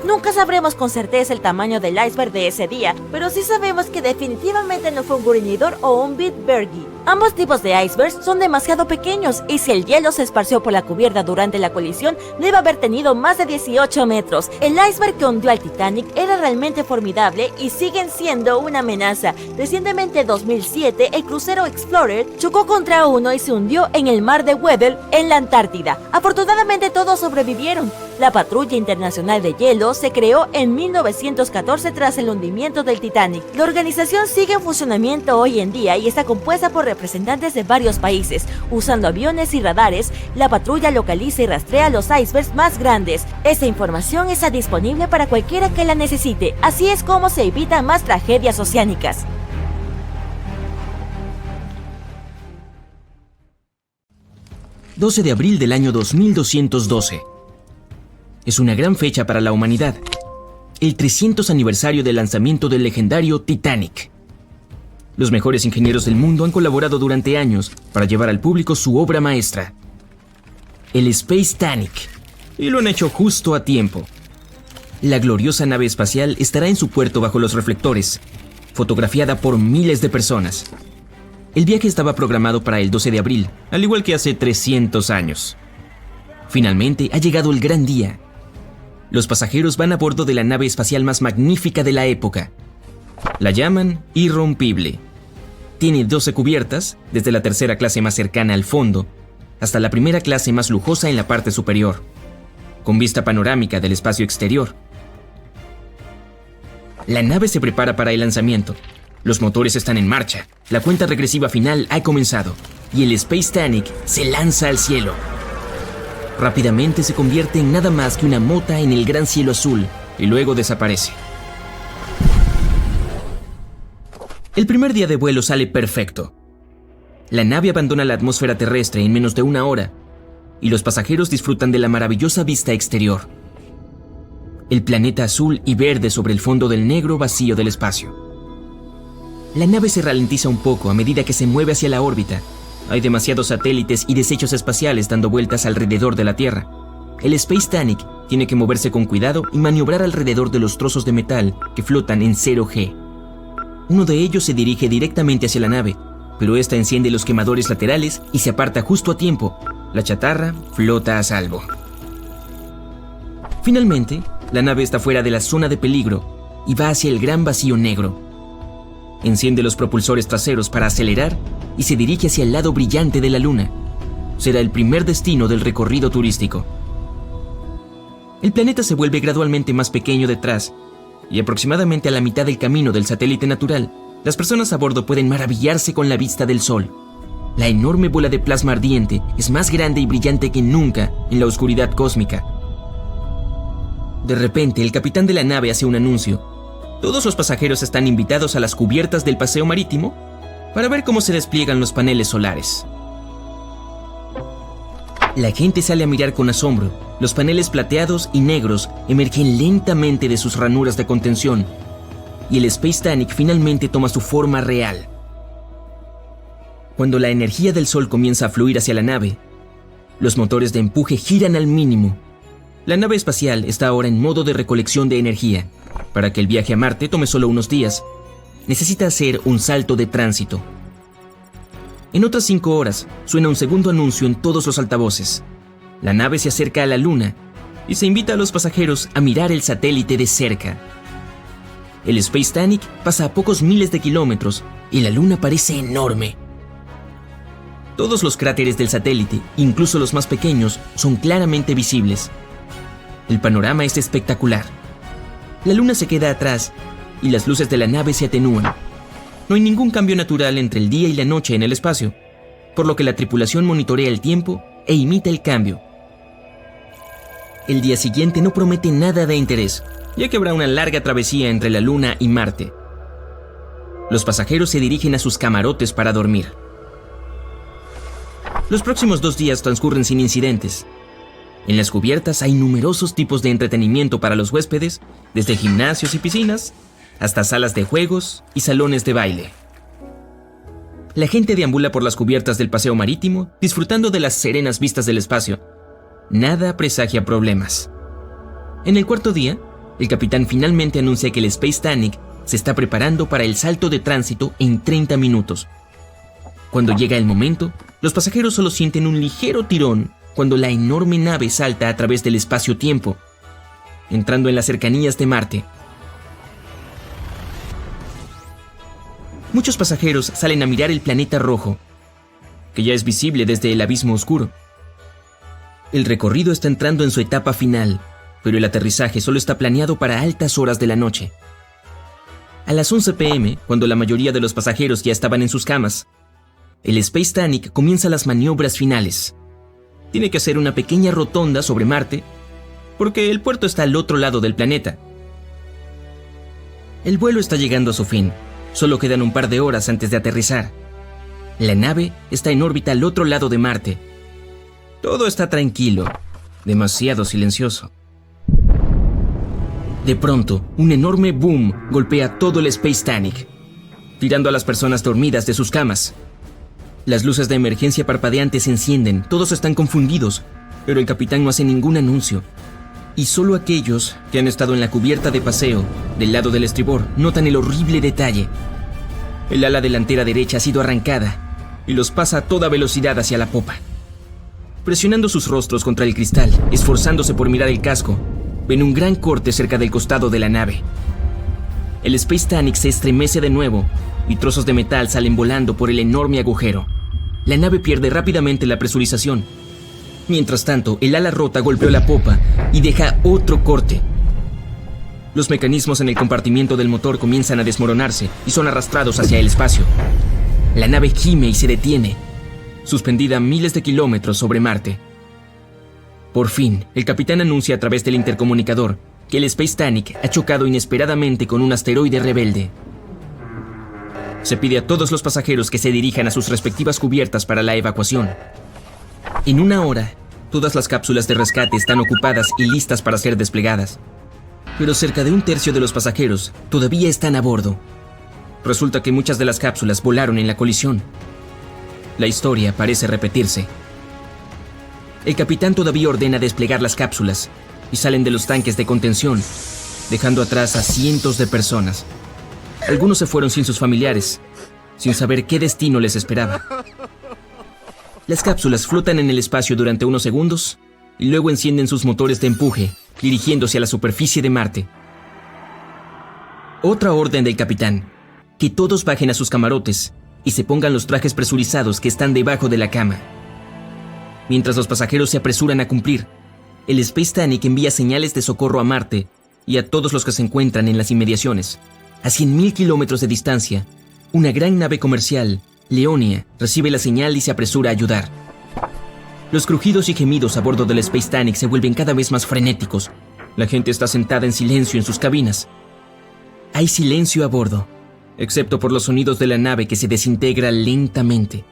Nunca sabremos con certeza el tamaño del iceberg de ese día, pero sí sabemos que definitivamente no fue un gruñidor o un Bitbergi. Ambos tipos de icebergs son demasiado pequeños y si el hielo se esparció por la cubierta durante la colisión, debe haber tenido más de 18 metros. El iceberg que hundió al Titanic era realmente formidable y siguen siendo una amenaza. Recientemente, en 2007, el crucero Explorer chocó contra uno y se hundió en el mar de Weddell, en la Antártida. Afortunadamente, todos sobrevivieron. La Patrulla Internacional de Hielo se creó en 1914 tras el hundimiento del Titanic. La organización sigue en funcionamiento hoy en día y está compuesta por representantes de varios países. Usando aviones y radares, la patrulla localiza y rastrea los icebergs más grandes. Esta información está disponible para cualquiera que la necesite. Así es como se evitan más tragedias oceánicas. ...12 de abril del año 2212... Es una gran fecha para la humanidad. El 300 aniversario del lanzamiento del legendario Titanic. Los mejores ingenieros del mundo han colaborado durante años para llevar al público su obra maestra, el Space Titanic, y lo han hecho justo a tiempo. La gloriosa nave espacial estará en su puerto bajo los reflectores, fotografiada por miles de personas. El viaje estaba programado para el 12 de abril, al igual que hace 300 años. Finalmente ha llegado el gran día. Los pasajeros van a bordo de la nave espacial más magnífica de la época. La llaman irrompible. Tiene 12 cubiertas, desde la tercera clase más cercana al fondo hasta la primera clase más lujosa en la parte superior, con vista panorámica del espacio exterior. La nave se prepara para el lanzamiento. Los motores están en marcha, la cuenta regresiva final ha comenzado y el Space Titanic se lanza al cielo. Rápidamente se convierte en nada más que una mota en el gran cielo azul y luego desaparece. El primer día de vuelo sale perfecto. La nave abandona la atmósfera terrestre en menos de 1 hora y los pasajeros disfrutan de la maravillosa vista exterior. El planeta azul y verde sobre el fondo del negro vacío del espacio. La nave se ralentiza un poco a medida que se mueve hacia la órbita. Hay demasiados satélites y desechos espaciales dando vueltas alrededor de la Tierra. El Space Titanic tiene que moverse con cuidado y maniobrar alrededor de los trozos de metal que flotan en 0G. Uno de ellos se dirige directamente hacia la nave, pero esta enciende los quemadores laterales y se aparta justo a tiempo. La chatarra flota a salvo. Finalmente, la nave está fuera de la zona de peligro y va hacia el gran vacío negro. Enciende los propulsores traseros para acelerar y se dirige hacia el lado brillante de la Luna. Será el primer destino del recorrido turístico. El planeta se vuelve gradualmente más pequeño detrás y aproximadamente a la mitad del camino del satélite natural, las personas a bordo pueden maravillarse con la vista del Sol. La enorme bola de plasma ardiente es más grande y brillante que nunca en la oscuridad cósmica. De repente, el capitán de la nave hace un anuncio. Todos los pasajeros están invitados a las cubiertas del paseo marítimo para ver cómo se despliegan los paneles solares. La gente sale a mirar con asombro. Los paneles plateados y negros emergen lentamente de sus ranuras de contención y el Space Titanic finalmente toma su forma real. Cuando la energía del Sol comienza a fluir hacia la nave, los motores de empuje giran al mínimo. La nave espacial está ahora en modo de recolección de energía. Para que el viaje a Marte tome solo unos días, necesita hacer un salto de tránsito. En otras 5 horas, suena un segundo anuncio en todos los altavoces. La nave se acerca a la Luna y se invita a los pasajeros a mirar el satélite de cerca. El Space Titanic pasa a pocos miles de kilómetros y la Luna parece enorme. Todos los cráteres del satélite, incluso los más pequeños, son claramente visibles. El panorama es espectacular. La Luna se queda atrás y las luces de la nave se atenúan. No hay ningún cambio natural entre el día y la noche en el espacio, por lo que la tripulación monitorea el tiempo e imita el cambio. El día siguiente no promete nada de interés, ya que habrá una larga travesía entre la Luna y Marte. Los pasajeros se dirigen a sus camarotes para dormir. Los próximos 2 días transcurren sin incidentes. En las cubiertas hay numerosos tipos de entretenimiento para los huéspedes, desde gimnasios y piscinas hasta salas de juegos y salones de baile. La gente deambula por las cubiertas del paseo marítimo, disfrutando de las serenas vistas del espacio. Nada presagia problemas. En el 4.º día, el capitán finalmente anuncia que el Space Titanic se está preparando para el salto de tránsito en 30 minutos. Cuando llega el momento, los pasajeros solo sienten un ligero tirón cuando la enorme nave salta a través del espacio-tiempo, entrando en las cercanías de Marte. Muchos pasajeros salen a mirar el planeta rojo, que ya es visible desde el abismo oscuro. El recorrido está entrando en su etapa final, pero el aterrizaje solo está planeado para altas horas de la noche. A las 11 p.m., cuando la mayoría de los pasajeros ya estaban en sus camas, el Space Titanic comienza las maniobras finales. Tiene que hacer una pequeña rotonda sobre Marte, porque el puerto está al otro lado del planeta. El vuelo está llegando a su fin. Solo quedan un par de horas antes de aterrizar. La nave está en órbita al otro lado de Marte. Todo está tranquilo, demasiado silencioso. De pronto, un enorme boom golpea todo el Space Titanic, tirando a las personas dormidas de sus camas. Las luces de emergencia parpadeantes se encienden, todos están confundidos, pero el capitán no hace ningún anuncio. Y solo aquellos que han estado en la cubierta de paseo, del lado del estribor, notan el horrible detalle. El ala delantera derecha ha sido arrancada y los pasa a toda velocidad hacia la popa. Presionando sus rostros contra el cristal, esforzándose por mirar el casco, ven un gran corte cerca del costado de la nave. el Space Titanic se estremece de nuevo y trozos de metal salen volando por el enorme agujero. La nave pierde rápidamente la presurización. Mientras tanto, el ala rota golpeó la popa y deja otro corte. Los mecanismos en el compartimiento del motor comienzan a desmoronarse y son arrastrados hacia el espacio. La nave gime y se detiene, suspendida a miles de kilómetros sobre Marte. Por fin, el capitán anuncia a través del intercomunicador que el Space Titanic ha chocado inesperadamente con un asteroide rebelde. Se pide a todos los pasajeros que se dirijan a sus respectivas cubiertas para la evacuación. En 1 hora, todas las cápsulas de rescate están ocupadas y listas para ser desplegadas. Pero cerca de 1/3 de los pasajeros todavía están a bordo. Resulta que muchas de las cápsulas volaron en la colisión. La historia parece repetirse. El capitán todavía ordena desplegar las cápsulas y salen de los tanques de contención, dejando atrás a cientos de personas. Algunos se fueron sin sus familiares, sin saber qué destino les esperaba. Las cápsulas flotan en el espacio durante unos segundos y luego encienden sus motores de empuje, dirigiéndose a la superficie de Marte. Otra orden del capitán: que todos bajen a sus camarotes y se pongan los trajes presurizados que están debajo de la cama. Mientras los pasajeros se apresuran a cumplir, el Space Titanic envía señales de socorro a Marte y a todos los que se encuentran en las inmediaciones. A 100.000 kilómetros de distancia, una gran nave comercial, Leonia, recibe la señal y se apresura a ayudar. Los crujidos y gemidos a bordo del Space Titanic se vuelven cada vez más frenéticos. La gente está sentada en silencio en sus cabinas. Hay silencio a bordo, excepto por los sonidos de la nave que se desintegra lentamente.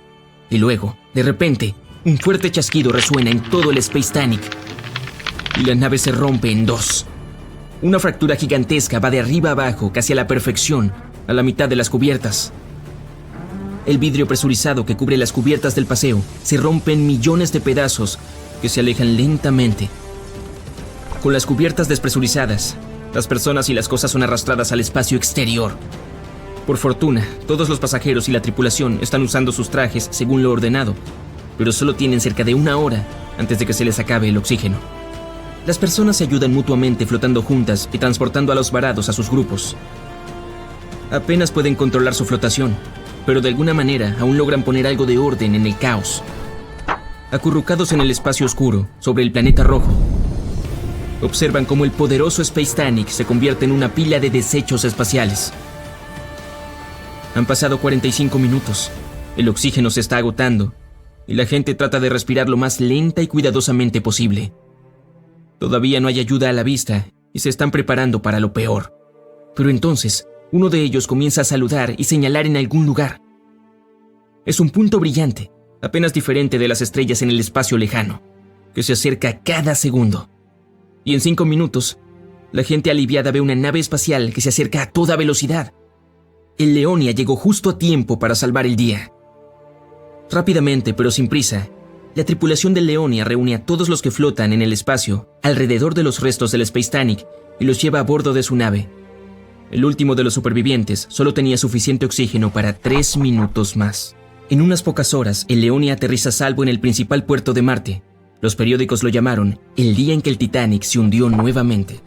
Y luego, de repente, un fuerte chasquido resuena en todo el Space Titanic y la nave se rompe en dos. Una fractura gigantesca va de arriba a abajo, casi a la perfección, a la mitad de las cubiertas. El vidrio presurizado que cubre las cubiertas del paseo se rompe en millones de pedazos que se alejan lentamente. Con las cubiertas despresurizadas, las personas y las cosas son arrastradas al espacio exterior. Por fortuna, todos los pasajeros y la tripulación están usando sus trajes según lo ordenado, pero solo tienen cerca de 1 hora antes de que se les acabe el oxígeno. Las personas se ayudan mutuamente flotando juntas y transportando a los varados a sus grupos. Apenas pueden controlar su flotación, pero de alguna manera aún logran poner algo de orden en el caos. Acurrucados en el espacio oscuro, sobre el planeta rojo, observan cómo el poderoso Space Titanic se convierte en una pila de desechos espaciales. Han pasado 45 minutos, el oxígeno se está agotando y la gente trata de respirar lo más lenta y cuidadosamente posible. Todavía no hay ayuda a la vista y se están preparando para lo peor. Pero entonces, uno de ellos comienza a saludar y señalar en algún lugar. Es un punto brillante, apenas diferente de las estrellas en el espacio lejano, que se acerca cada segundo. Y en 5 minutos, la gente aliviada ve una nave espacial que se acerca a toda velocidad. El Leonia llegó justo a tiempo para salvar el día. Rápidamente, pero sin prisa, la tripulación del Leonia reúne a todos los que flotan en el espacio alrededor de los restos del Space Titanic y los lleva a bordo de su nave. El último de los supervivientes solo tenía suficiente oxígeno para 3 minutos más. En unas pocas horas, el Leonia aterriza a salvo en el principal puerto de Marte. Los periódicos lo llamaron el día en que el Titanic se hundió nuevamente.